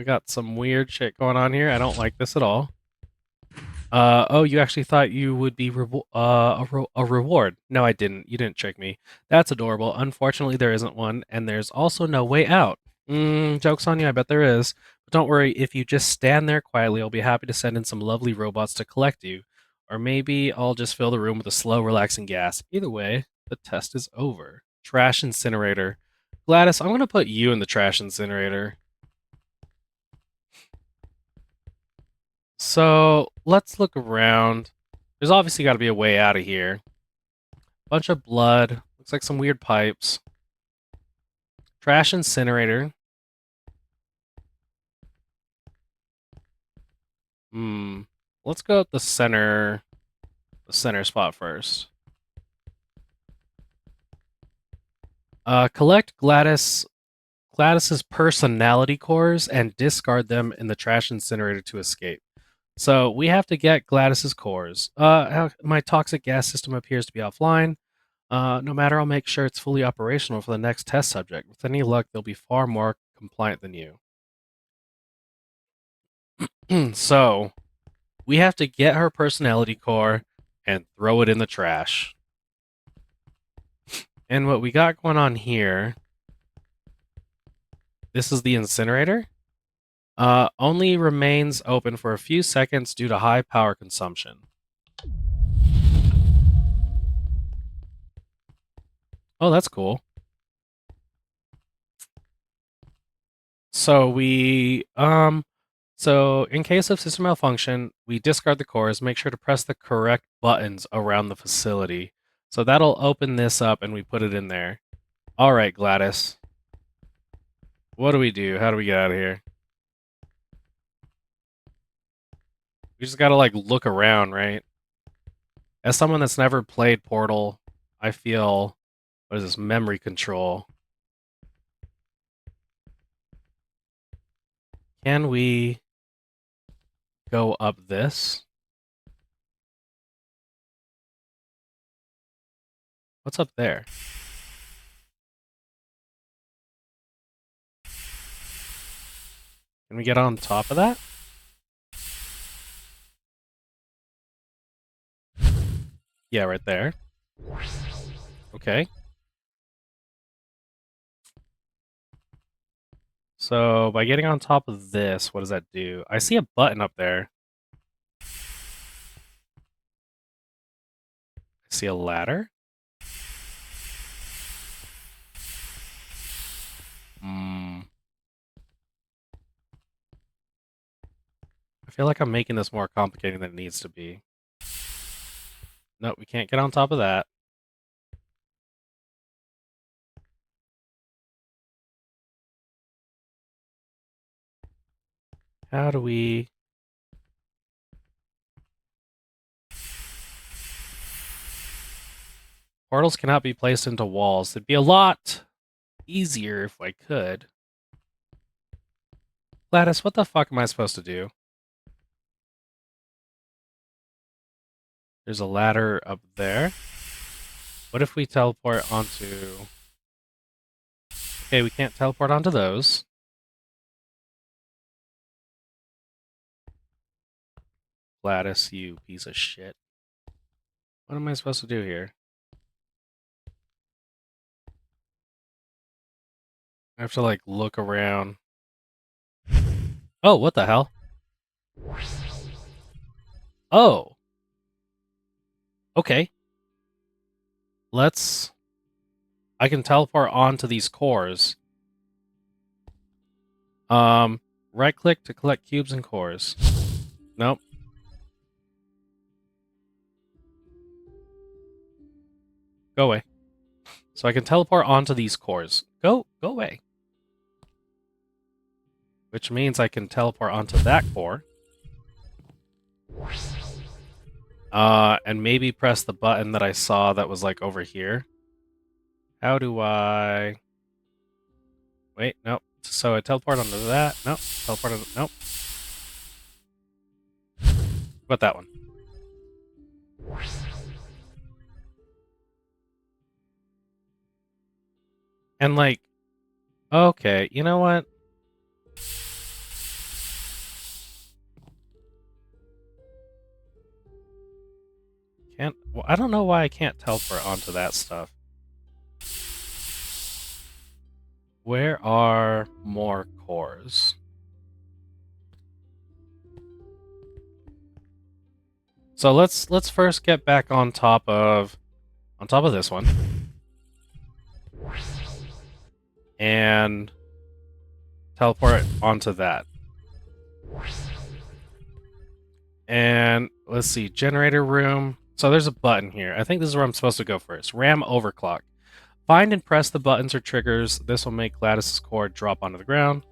got some weird shit going on here. I don't like this at all. Oh, you actually thought you would be a reward. No, I didn't. You didn't trick me. That's adorable. Unfortunately, there isn't one, and there's also no way out. Joke's on you, I bet there is. But don't worry, if you just stand there quietly, I'll be happy to send in some lovely robots to collect you. Or maybe I'll just fill the room with a slow, relaxing gas. Either way, the test is over. Trash incinerator. Gladys, I'm gonna put you in the trash incinerator. So let's look around. There's obviously got to be a way out of here. Bunch of blood. Looks like some weird pipes. Trash incinerator. Let's go up the center. the center spot first. Collect Gladys's personality cores and discard them in the trash incinerator to escape. So we have to get Gladys's cores. My toxic gas system appears to be offline. No matter, I'll make sure it's fully operational for the next test subject. With any luck, they'll be far more compliant than you. So we have to get her personality core and throw it in the trash. And what we got going on here, this is the incinerator. Only remains open for a few seconds due to high power consumption. Oh, that's cool. So so in case of system malfunction, we discard the cores, make sure to press the correct buttons around the facility. So that'll open this up and we put it in there. All right, Gladys. What do we do? How do we get out of here? We just gotta, like, look around, right? As someone that's never played Portal, I feel... What is this? Memory control. Can we go up this? What's up there? Can we get on top of that? Yeah, right there. Okay. So, by getting on top of this, what does that do? I see a button up there. I see a ladder. I feel like I'm making this more complicated than it needs to be. No, we can't get on top of that. How do we... Portals cannot be placed into walls. It'd be a lot easier if I could. Gladys, what the fuck am I supposed to do? There's a ladder up there. What if we teleport onto... Okay, we can't teleport onto those. Gladys, you piece of shit. What am I supposed to do here? I have to, like, look around. Oh, what the hell? Oh. Okay. Let's... I can teleport onto these cores. Right-click to collect cubes and cores. Nope. Go away. So I can teleport onto these cores. Go away. Which means I can teleport onto that core. And maybe press the button that I saw that was, like, over here. How do I... Wait, nope. So I teleport onto that. Nope. Teleport onto... Nope. What about that one? And, like... Okay, you know what? Can't... Well, I don't know why I can't teleport onto that stuff. Where are more cores? So let's first get back on top of this one. And teleport onto that. And let's see, generator room. So there's a button here. I think this is where I'm supposed to go first. RAM overclock. Find and press the buttons or triggers. This will make Gladys's core drop onto the ground.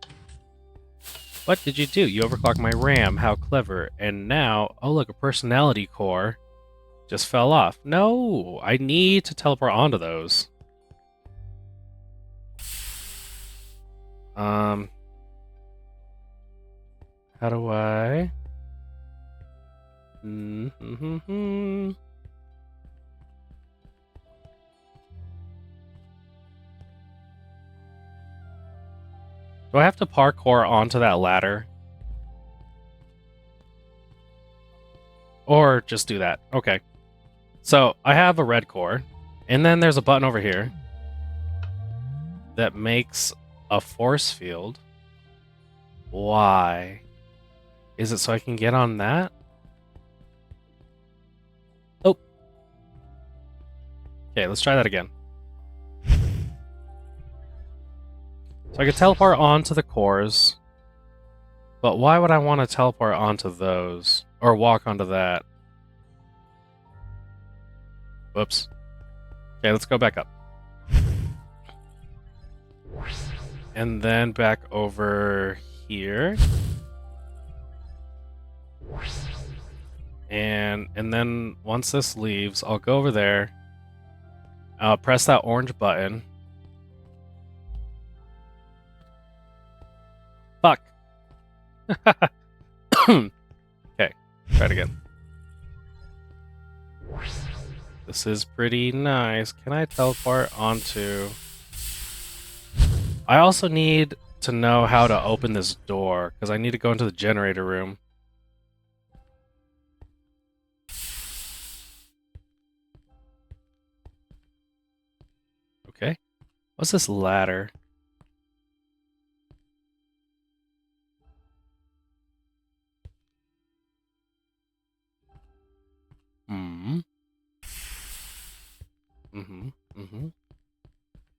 What did you do? You overclocked my RAM. How clever. And now, oh look, a personality core. Just fell off. No, I need to teleport onto those. How do I? Do I have to parkour onto that ladder? Or just do that? Okay. So I have a red core, and then there's a button over here that makes a force field. Why? Is it so I can get on that? Oh. Okay, let's try that again. So I could teleport onto the cores, but why would I want to teleport onto those? Or walk onto that? Whoops. Okay, let's go back up. And then back over here. And then once this leaves, I'll go over there. I'll press that orange button. Fuck. Okay, try it again. This is pretty nice. Can I teleport onto... I also need to know how to open this door, because I need to go into the generator room. Okay. What's this ladder?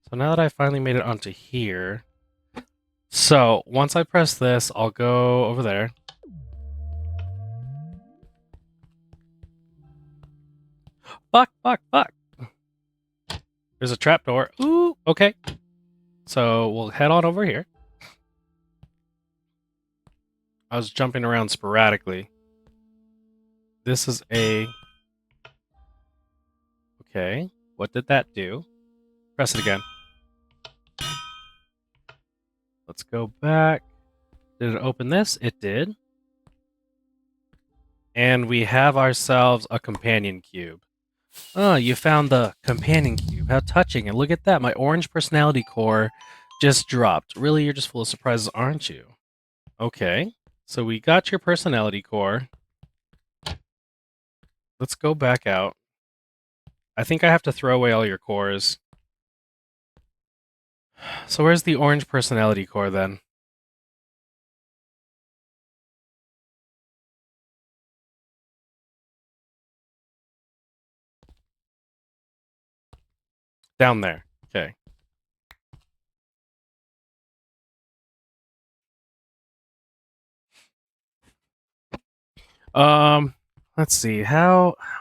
So now that I finally made it onto here, so once I press this, I'll go over there. Fuck, fuck, fuck. There's a trapdoor. Ooh, okay. So we'll head on over here. I was jumping around sporadically. This is a... Okay, what did that do? Press it again. Let's go back. Did it open this? It did. And we have ourselves a companion cube. Oh, you found the companion cube. How touching. And look at that. My orange personality core just dropped. Really, you're just full of surprises, aren't you? Okay. So we got your personality core. Let's go back out. I think I have to throw away all your cores. So where's the orange personality core then? Down there. Okay. Let's see.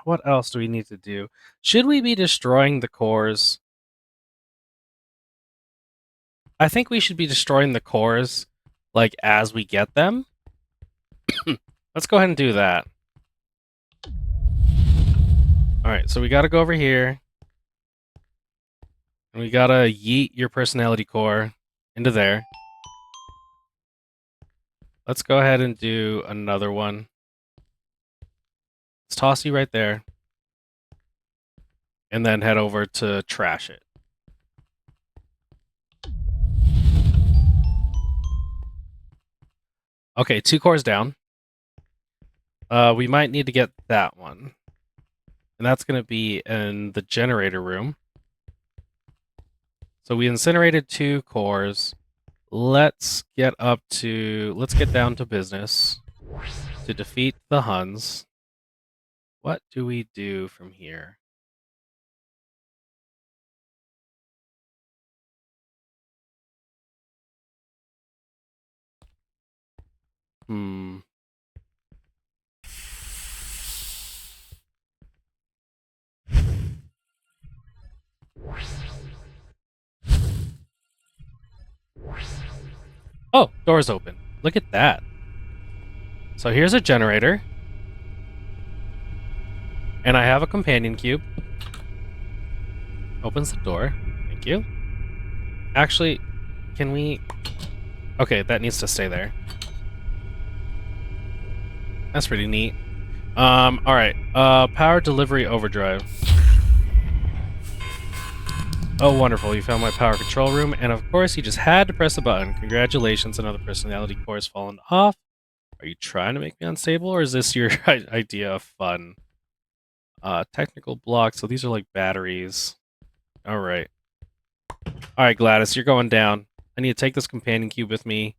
What else do we need to do? Should we be destroying the cores? I think we should be destroying the cores, like, as we get them. Let's go ahead and do that. Alright, so we gotta go over here. And we gotta yeet your personality core into there. Let's go ahead and do another one. Let's toss you right there. And then head over to trash it. Okay, 2 cores down. We might need to get that one. And that's going to be in the generator room. So we incinerated 2 cores. Let's get down to business to defeat the Huns. What do we do from here? Oh, door's open. Look at that. So here's a generator. And I have a companion cube. Opens the door. Thank you. Actually, can we... Okay, that needs to stay there. That's pretty neat. Alright. Power delivery overdrive. Oh, wonderful. You found my power control room, and of course you just had to press a button. Congratulations, another personality core has fallen off. Are you trying to make me unstable, or is this your idea of fun? Technical blocks. So these are like batteries. Alright. Alright, Gladys, you're going down. I need to take this companion cube with me,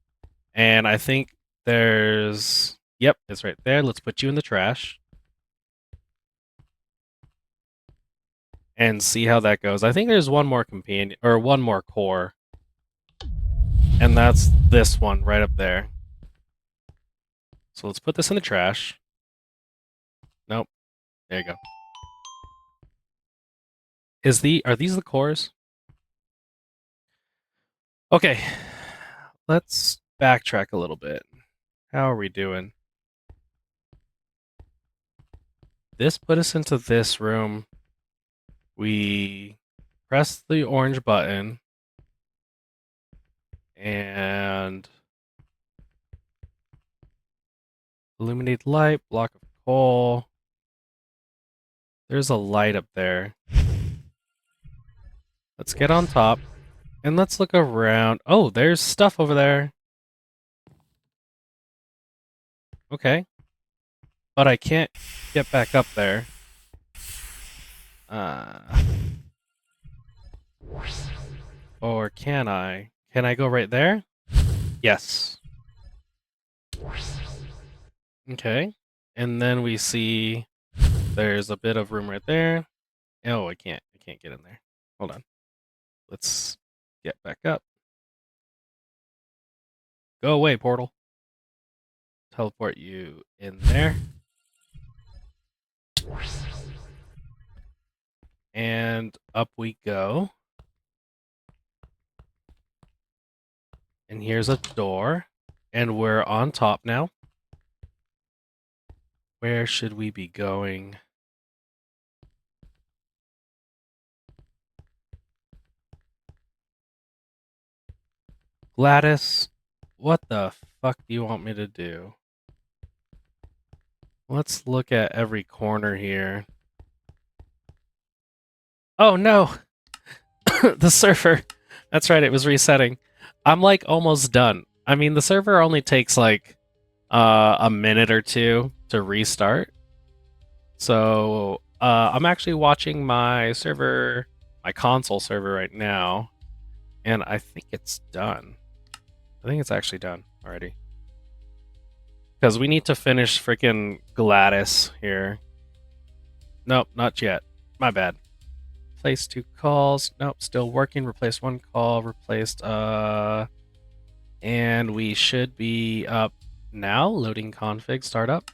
and I think there's... Yep, it's right there. Let's put you in the trash. And see how that goes. I think there's one more companion, or one more core. And that's this one right up there. So let's put this in the trash. Nope. There you go. Are these the cores? Okay. Let's backtrack a little bit. How are we doing? This put us into this room. We press the orange button. And illuminate light, block of coal. There's a light up there. Let's get on top. And let's look around. Oh, there's stuff over there. Okay. But I can't get back up there. Or can I? Can I go right there? Yes. Okay. And then we see there's a bit of room right there. Oh, I can't get in there. Hold on. Let's get back up. Go away, portal. Teleport you in there. And up we go. And here's a door. And we're on top now. Where should we be going? Gladys, what the fuck do you want me to do? Let's look at every corner here. Oh no! The server! That's right, it was resetting. I'm like almost done. I mean, the server only takes like a minute or two to restart. So I'm actually watching my server, my console server right now, and I think it's done. I think it's actually done already. Because we need to finish freaking Gladys here. Nope, not yet. My bad. Replace 2 calls. Nope, still working. Replace 1 call. Replaced, and we should be up now. Loading config, startup.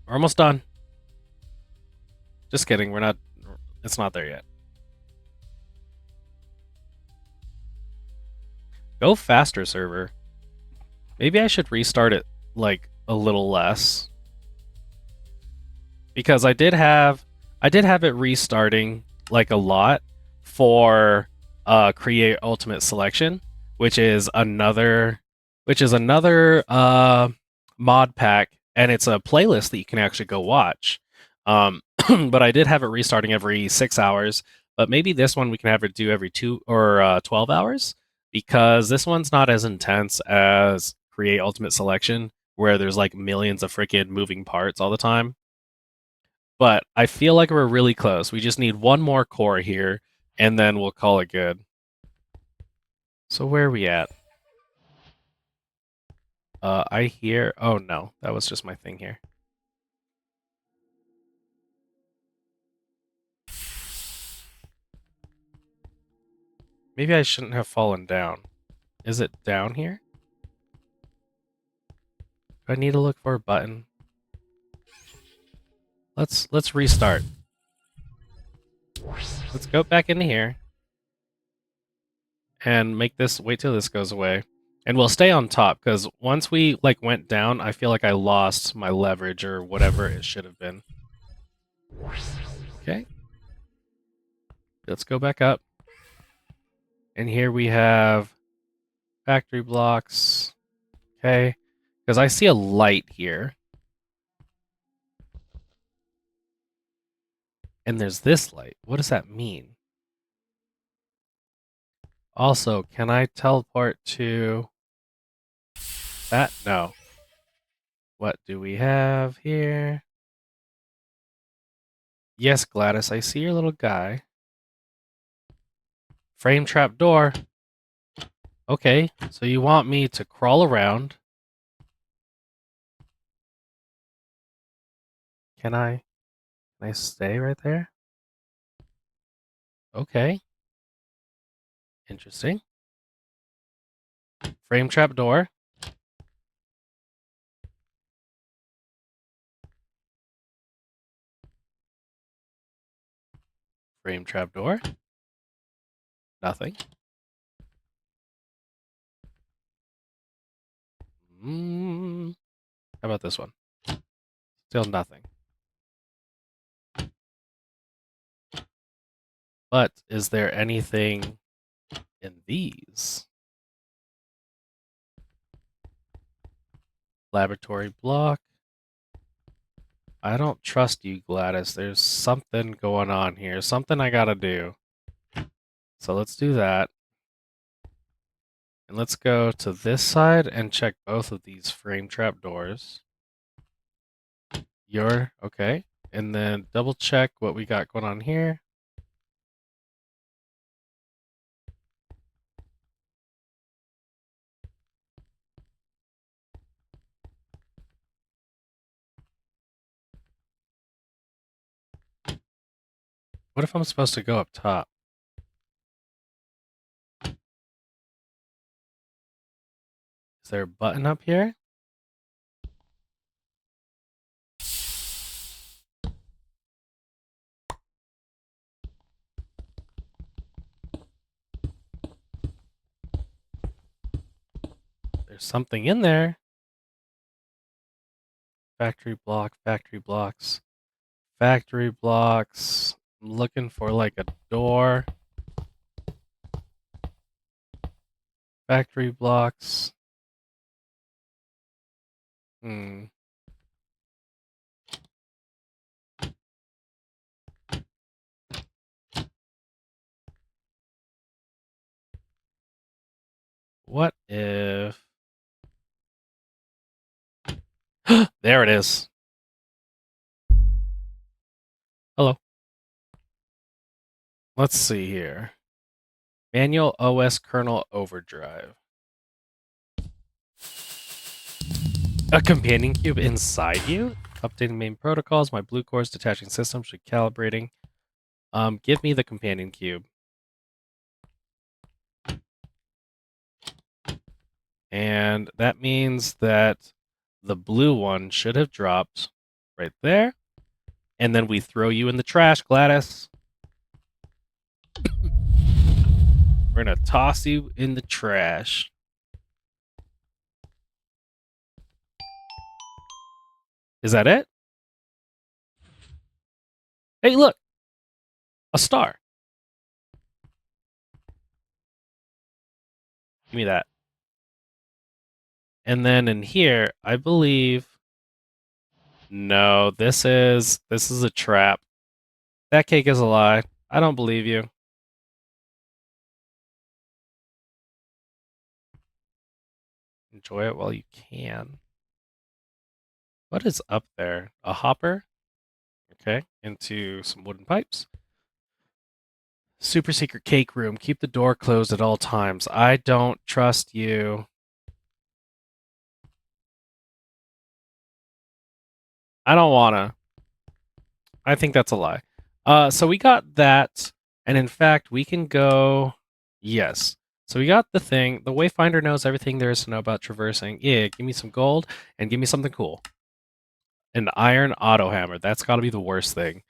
We're almost done. Just kidding, we're not, it's not there yet. Go faster, server. Maybe I should restart it, like, a little less. Because I did have it restarting, like, a lot for Create Ultimate Selection, which is another mod pack, and it's a playlist that you can actually go watch. But I did have it restarting every 6 hours, but maybe this one we can have it do every 2 or 12 hours, because this one's not as intense as Create Ultimate Selection, where there's like millions of freaking moving parts all the time. But I feel like we're really close. We just need one more core here, and then we'll call it good. So where are we at? I hear... Oh no, that was just my thing here. Maybe I shouldn't have fallen down. Is it down here? Do I need to look for a button? Let's restart. Let's go back into here. And make this... Wait till this goes away. And we'll stay on top because once we like went down, I feel like I lost my leverage or whatever it should have been. Okay. Let's go back up. And here we have factory blocks. Okay. Because I see a light here. And there's this light. What does that mean? Also, can I teleport to that? No. What do we have here? Yes, Gladys, I see your little guy. Frame trap door. Okay, so you want me to crawl around. Can I? Can I stay right there? Okay. Interesting. Frame trap door. Frame trap door. Nothing. How about this one? Still nothing. But is there anything in these? Laboratory block. I don't trust you, Gladys. There's something going on here. Something I gotta do. So let's do that. And let's go to this side and check both of these frame trap doors. You're okay. And then double check what we got going on here. What if I'm supposed to go up top? Is there a button up here? There's something in there. Factory block, factory blocks, factory blocks. I'm looking for like a door. Factory blocks. What if... There it is. Hello. Let's see here. Manual OS kernel overdrive. A companion cube inside you? Updating main protocols. My blue cores detaching system should calibrating. Give me the companion cube. And that means that the blue one should have dropped right there. And then we throw you in the trash, Gladys. We're going to toss you in the trash. Is that it? Hey, look. A star. Give me that. And then in here, I believe... No, this is a trap. That cake is a lie. I don't believe you. Enjoy it while you can. What is up there? A hopper? Okay, into some wooden pipes. Super secret cake room. Keep the door closed at all times. I don't trust you. I don't wanna. I think that's a lie. So we got that, and in fact, we can go... Yes. So we got the thing. The Wayfinder knows everything there is to know about traversing. Yeah, give me some gold, and give me something cool. An iron auto hammer. That's got to be the worst thing.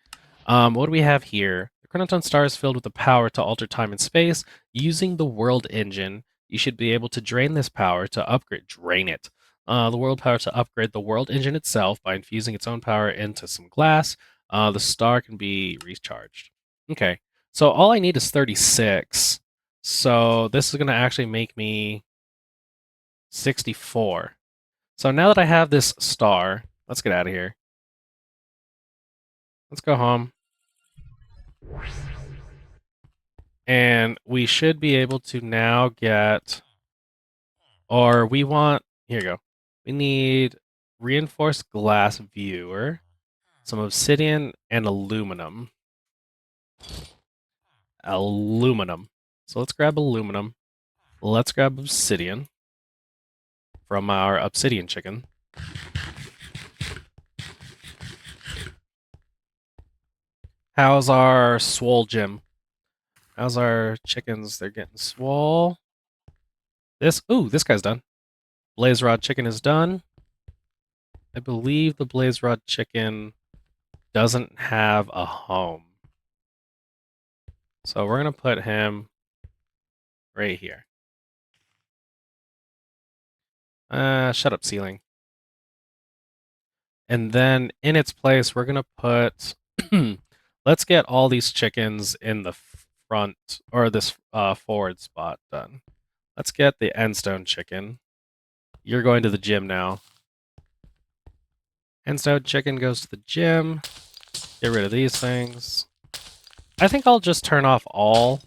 What do we have here? The Chronoton star is filled with the power to alter time and space using the world engine. You should be able to drain this power to upgrade. Drain it. The world power to upgrade the world engine itself by infusing its own power into some glass. The star can be recharged. Okay, so all I need is 36. So this is going to actually make me 64. So now that I have this star, let's get out of here. Let's go home. And we should be able to now get, or we want, here you go. We need reinforced glass viewer, some obsidian, and aluminum. Aluminum. So let's grab aluminum. Let's grab obsidian from our obsidian chicken. How's our swole gym? How's our chickens? They're getting swole. This guy's done. Blaze rod chicken is done. I believe the blaze rod chicken doesn't have a home. So we're going to put him right here. Shut up, ceiling. And then in its place, we're going to put... let's get all these chickens in the front, or this forward spot done. Let's get the endstone chicken. You're going to the gym now. Endstone chicken goes to the gym. Get rid of these things. I think I'll just turn off all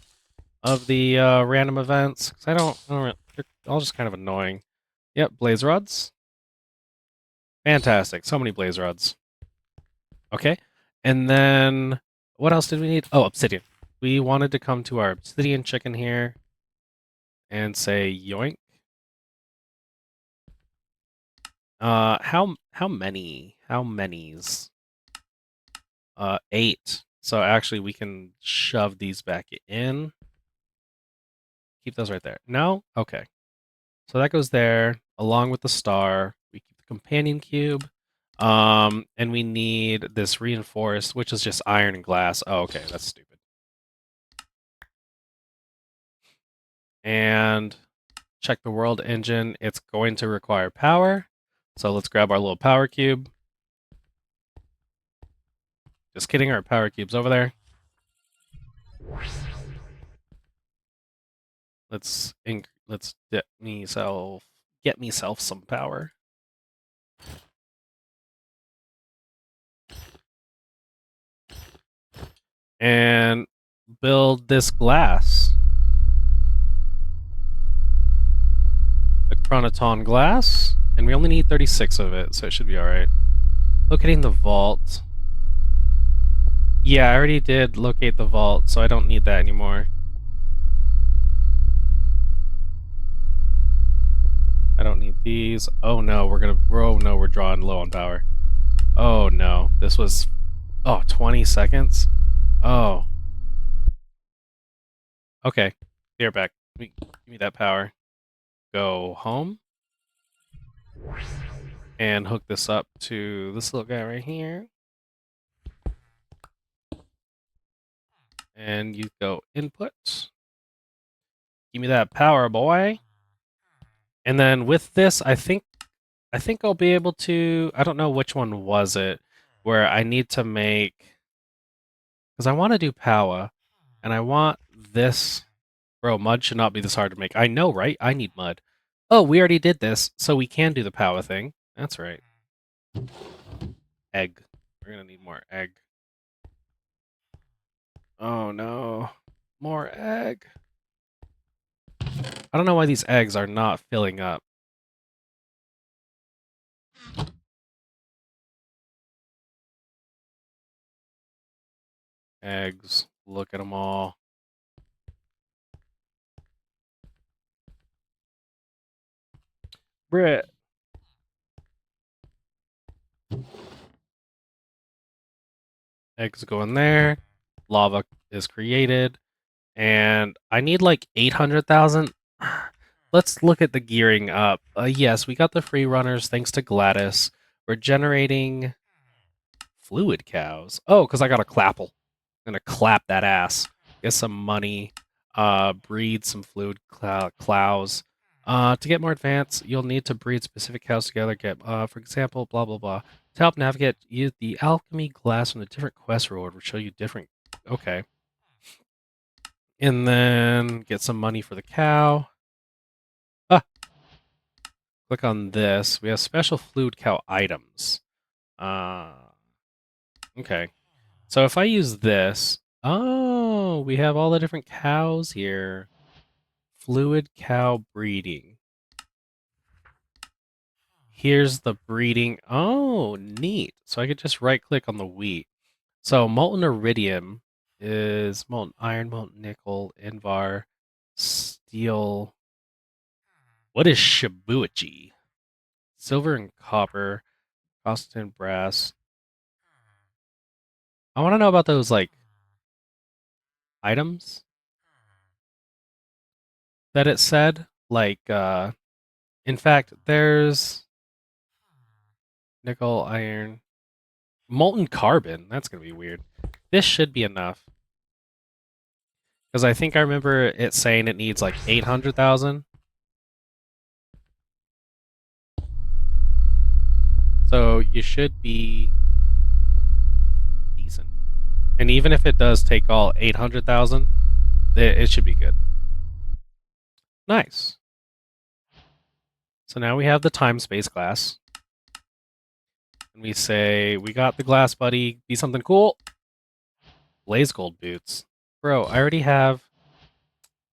of the random events, because they're all just kind of annoying. Yep, blaze rods. Fantastic. So many blaze rods. Okay. And then what else did we need? Oh, obsidian. We wanted to come to our obsidian chicken here and say yoink. How many? How many's? 8. So actually we can shove these back in. Keep those right there. No? Okay. So that goes there along with the star. We keep the companion cube. And we need this reinforced, which is just iron and glass. Oh, okay, that's stupid. And check the world engine. It's going to require power. So let's grab our little power cube. Just kidding, our power cube's over there. Let's get myself some power. And build this glass. The chronoton glass. And we only need 36 of it, so it should be alright. Locating the vault. Yeah, I already did locate the vault, so I don't need that anymore. I don't need these. Oh no, we're drawing low on power. Oh no, this was, 20 seconds? Oh. Okay, be right back. Give me that power. Go home. And hook this up to this little guy right here. And you go input. Give me that power, boy. And then with this, I think I'll be able to, I don't know which one was it, where I need to make, because I want to do power, and I want this. Bro, mud should not be this hard to make. I know, right? I need mud. Oh, we already did this, so we can do the power thing. That's right. Egg. We're gonna need more egg. Oh no. More egg. I don't know why these eggs are not filling up. Eggs. Look at them all. Brit. Eggs go in there. Lava is created. And I need like 800,000. Let's look at the gearing up. Yes, we got the free runners thanks to Gladys. We're generating fluid cows. Oh, because I got a clapple. I'm going to clap that ass. Get some money. breed some fluid clows. To get more advanced, you'll need to breed specific cows together. Get, for example, blah blah blah. To help navigate, use the alchemy glass from the different quest reward will show you different. Okay. And then get some money for the cow. Ah, click on this. We have special fluid cow items. Uh, okay. So if I use this, oh, we have all the different cows here. Fluid cow breeding. Here's the breeding. Oh, neat. So I could just right click on the wheat. So molten iridium is molten iron, molten nickel, invar, steel. What is shibuichi? Silver and copper, constant brass. I want to know about those like items that it said. Like, in fact, there's nickel, iron, molten carbon. That's gonna be weird. This should be enough. Because I think I remember it saying it needs like 800,000. So you should be decent. And even if it does take all 800,000, it should be good. Nice. So now we have the time-space glass. And we say, we got the glass, buddy. Be something cool. Blaze gold boots. Bro, I already have...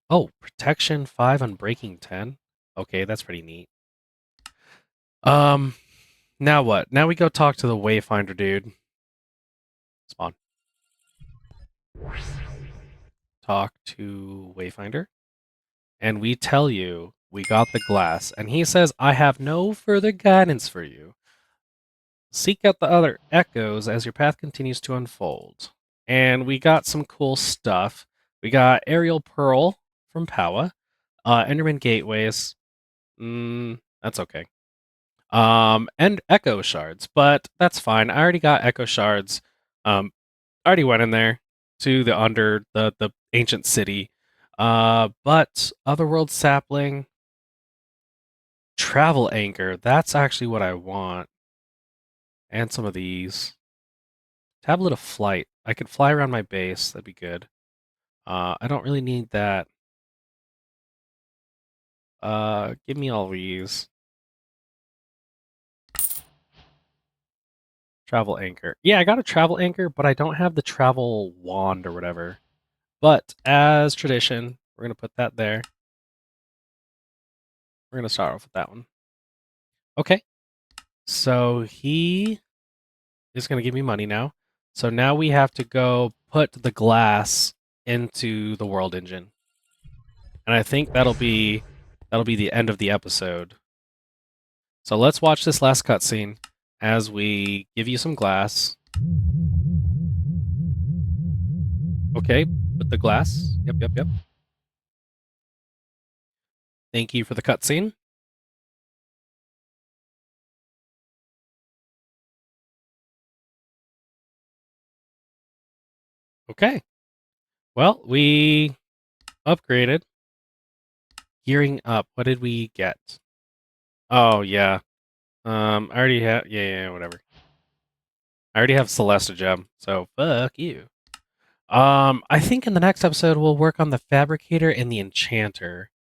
Oh, protection 5 on breaking 10. Okay, that's pretty neat. Now what? Now we go talk to the Wayfinder dude. Spawn. Talk to Wayfinder. And we tell you we got the glass. And he says, I have no further guidance for you. Seek out the other echoes as your path continues to unfold. And we got some cool stuff. We got Aerial Pearl from Powa. Enderman Gateways. That's okay. And Echo Shards, but that's fine. I already got Echo Shards. I already went in there to the ancient city. But Otherworld Sapling, Travel Anchor, that's actually what I want. And some of these. Tablet of Flight. I could fly around my base, that'd be good. I don't really need that. Give me all these. Travel Anchor. Yeah, I got a Travel Anchor, but I don't have the Travel Wand or whatever. But as tradition, we're going to put that there. We're going to start off with that one. Okay. So he is going to give me money now. So now we have to go put the glass into the world engine. And I think that'll be the end of the episode. So let's watch this last cutscene as we give you some glass. Okay, put the glass. Yep. Thank you for the cutscene. Okay. Well, we upgraded. Gearing up. What did we get? Oh, yeah. I already have... Yeah, whatever. I already have Celesta Gem, so fuck you. I think in the next episode we'll work on the Fabricator and the Enchanter.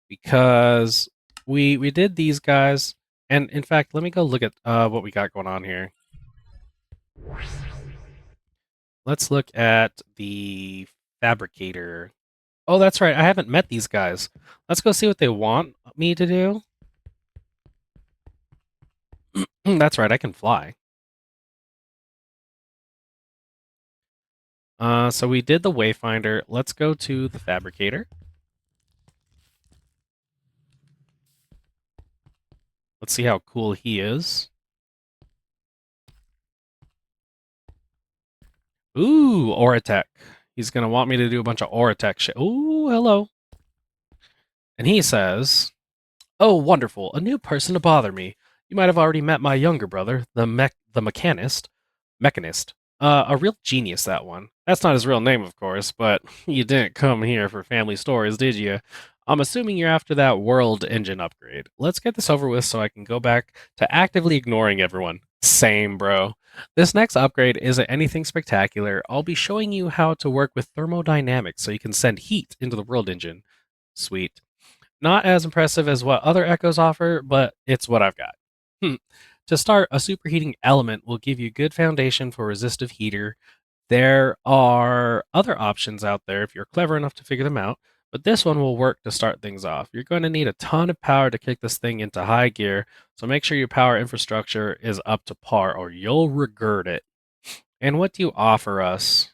Because we did these guys, and in fact, let me go look at what we got going on here. Let's look at the Fabricator. Oh, that's right, I haven't met these guys. Let's go see what they want me to do. That's right, I can fly. So we did the Wayfinder. Let's go to the Fabricator. Let's see how cool he is. Ooh, Auratech. He's going to want me to do a bunch of Auratech shit. Ooh, hello. And he says, oh, wonderful. A new person to bother me. You might have already met my younger brother, the mechanist. A real genius, that one. That's not his real name, of course, but you didn't come here for family stories, did you? I'm assuming you're after that world engine upgrade. Let's get this over with so I can go back to actively ignoring everyone. Same, bro. This next upgrade isn't anything spectacular. I'll be showing you how to work with thermodynamics so you can send heat into the world engine. Sweet. Not as impressive as what other echoes offer, but it's what I've got. Hmm. To start, a superheating element will give you good foundation for resistive heater. There are other options out there if you're clever enough to figure them out, but this one will work to start things off. You're going to need a ton of power to kick this thing into high gear, so make sure your power infrastructure is up to par or you'll regret it. And what do you offer us?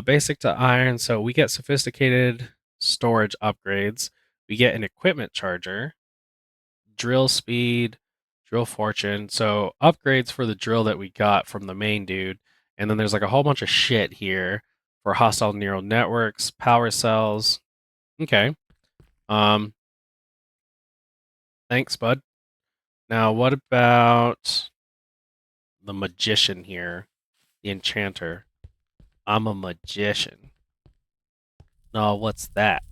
Basic to iron, so we get sophisticated storage upgrades. We get an equipment charger, drill speed, drill fortune. So upgrades for the drill that we got from the main dude. And then there's like a whole bunch of shit here for hostile neural networks, power cells. Okay. Um, thanks, bud. Now what about the magician here? The enchanter. I'm a magician. No, what's that?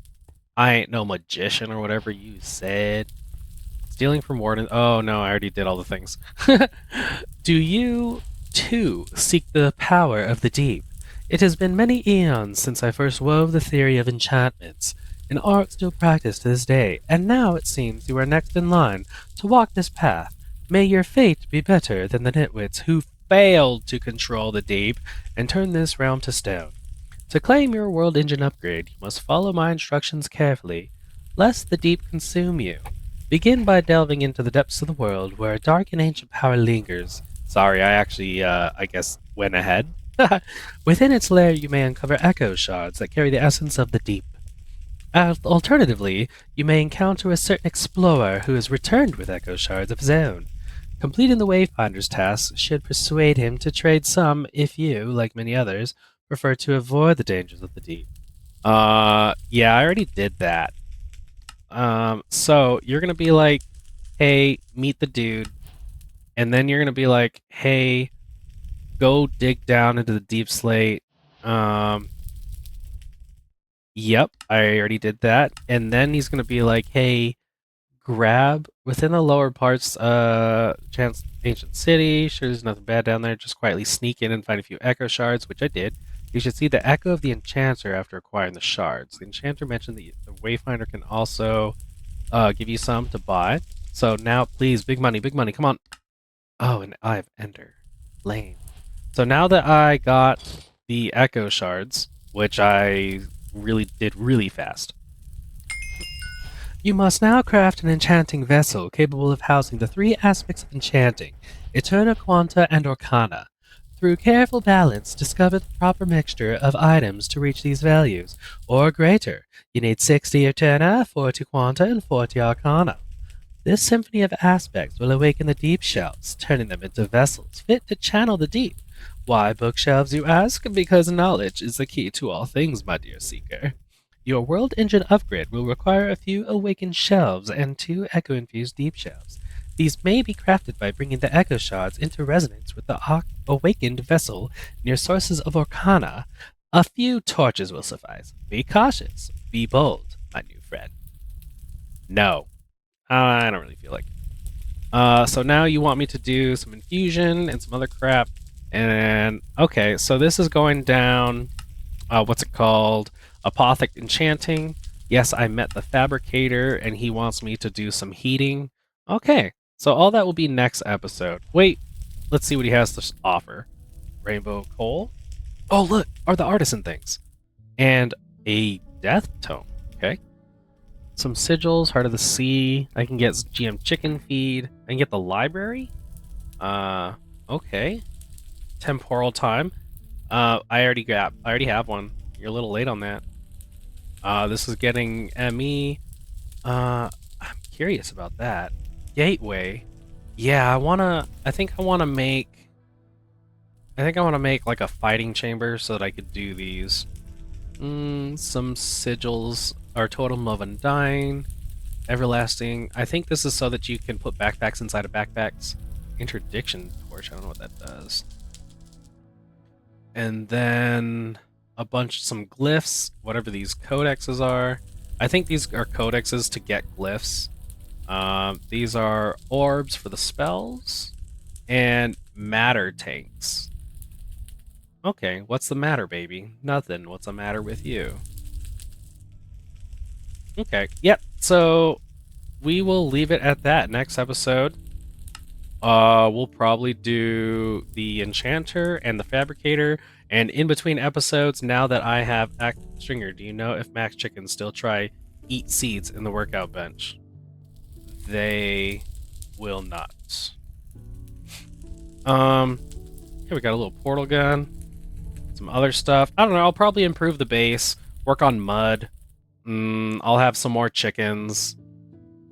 I ain't no magician or whatever you said. Stealing from Warden. Oh no, I already did all the things. Do you, too, seek the power of the deep? It has been many eons since I first wove the theory of enchantments, an art still practiced to this day, and now it seems you are next in line to walk this path. May your fate be better than the nitwits who failed to control the deep and turn this realm to stone. To claim your world engine upgrade, you must follow my instructions carefully, lest the deep consume you. Begin by delving into the depths of the world where a dark and ancient power lingers. Sorry, I actually, I guess, went ahead. Within its lair, you may uncover echo shards that carry the essence of the deep. Alternatively, you may encounter a certain explorer who has returned with echo shards of his own. Completing the Wayfinder's task should persuade him to trade some if you, like many others, prefer to avoid the dangers of the deep. Yeah, I already did that. So you're gonna be like, hey, meet the dude, and then you're gonna be like, hey, go dig down into the deep slate. Um, yep, I already did that. And then he's gonna be like, hey, grab within the lower parts, chance ancient city. Sure, there's nothing bad down there. Just quietly sneak in and find a few echo shards, which I did. You should see the echo of the enchanter after acquiring the shards. The enchanter mentioned that the wayfinder can also give you some to buy. So now, please, big money, come on. Oh, and I have ender. Lame. So now that I got the echo shards, which I really did really fast, you must now craft an enchanting vessel capable of housing the three aspects of enchanting, Eterna, Quanta, and Orcana. Through careful balance, discover the proper mixture of items to reach these values, or greater. You need 60 Eterna, 40 Quanta, and 40 Arcana. This symphony of aspects will awaken the deep shelves, turning them into vessels fit to channel the deep. Why bookshelves, you ask? Because knowledge is the key to all things, my dear seeker. Your world engine upgrade will require a few awakened shelves and 2 echo-infused deep shelves. These may be crafted by bringing the echo shards into resonance with the awakened vessel near sources of Orcana. A few torches will suffice. Be cautious. Be bold, my new friend. No. I don't really feel like it. So now you want me to do some infusion and some other crap. And, okay, so this is going down, what's it called? Apothic Enchanting. Yes, I met the Fabricator, and he wants me to do some heating. Okay, so all that will be next episode. Wait, let's see what he has to offer. Rainbow Coal. Oh, look, are the artisan things. And a Death Tome. Okay. Some sigils, Heart of the Sea. I can get GM Chicken Feed. I can get the library. Okay. Temporal Time. I already have one. You're a little late on that. This is getting ME. I'm curious about that. Gateway. Yeah, I think I wanna make like a fighting chamber so that I could do these. Some sigils. Our Totem of Undying. Everlasting. I think this is so that you can put backpacks inside of backpacks. Interdiction Torch. I don't know what that does. And then some glyphs, whatever these codexes are. I think these are codexes to get glyphs. These are orbs for the spells and matter tanks. Okay, what's the matter, baby? Nothing. What's the matter with you? Okay, yep. So we will leave it at that. Next episode, we'll probably do the enchanter and the fabricator. And in between episodes, now that I have Stringer, do you know if Max Chickens still try eat seeds in the workout bench? They will not. Here we got a little portal gun, some other stuff. I don't know. I'll probably improve the base, work on mud. I'll have some more chickens.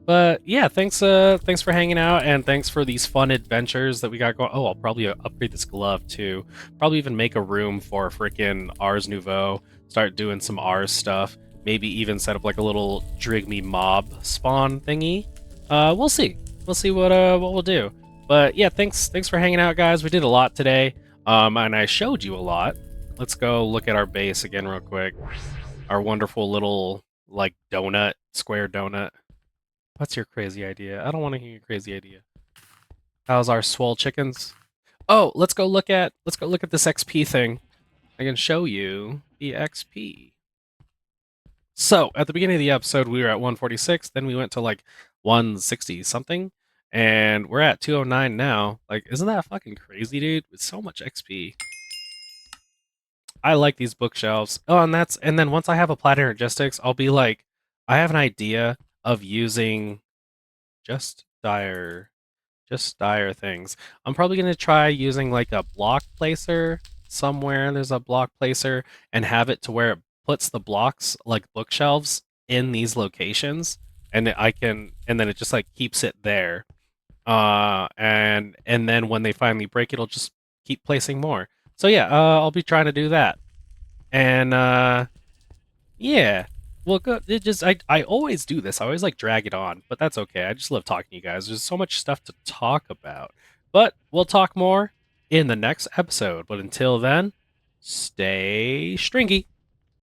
But yeah, thanks for hanging out, and thanks for these fun adventures that we got going. Oh, I'll probably upgrade this glove too. Probably even make a room for freaking Ars Nouveau. Start doing some Ars stuff. Maybe even set up like a little Drigme mob spawn thingy. We'll see. We'll see what we'll do. But yeah, thanks for hanging out, guys. We did a lot today. And I showed you a lot. Let's go look at our base again real quick. Our wonderful little like donut, square donut. What's your crazy idea? I don't want to hear your crazy idea. How's our swole chickens? Oh, let's go look at this XP thing. I can show you the XP. So at the beginning of the episode, we were at 146. Then we went to like 160 something, and we're at 209 now. Like, isn't that fucking crazy, dude? With so much XP. I like these bookshelves. Oh, and then once I have a platinum logistics, I'll be like, I have an idea of using just dire things. I'm probably gonna try using like a block placer somewhere. There's a block placer and have it to where it puts the blocks like bookshelves in these locations, and then it just like keeps it there. And then when they finally break, it'll just keep placing more. So yeah, I'll be trying to do that. And yeah. Well, good. I always do this. I always like drag it on, but that's okay. I just love talking to you guys. There's so much stuff to talk about. But we'll talk more in the next episode. But until then, stay stringy.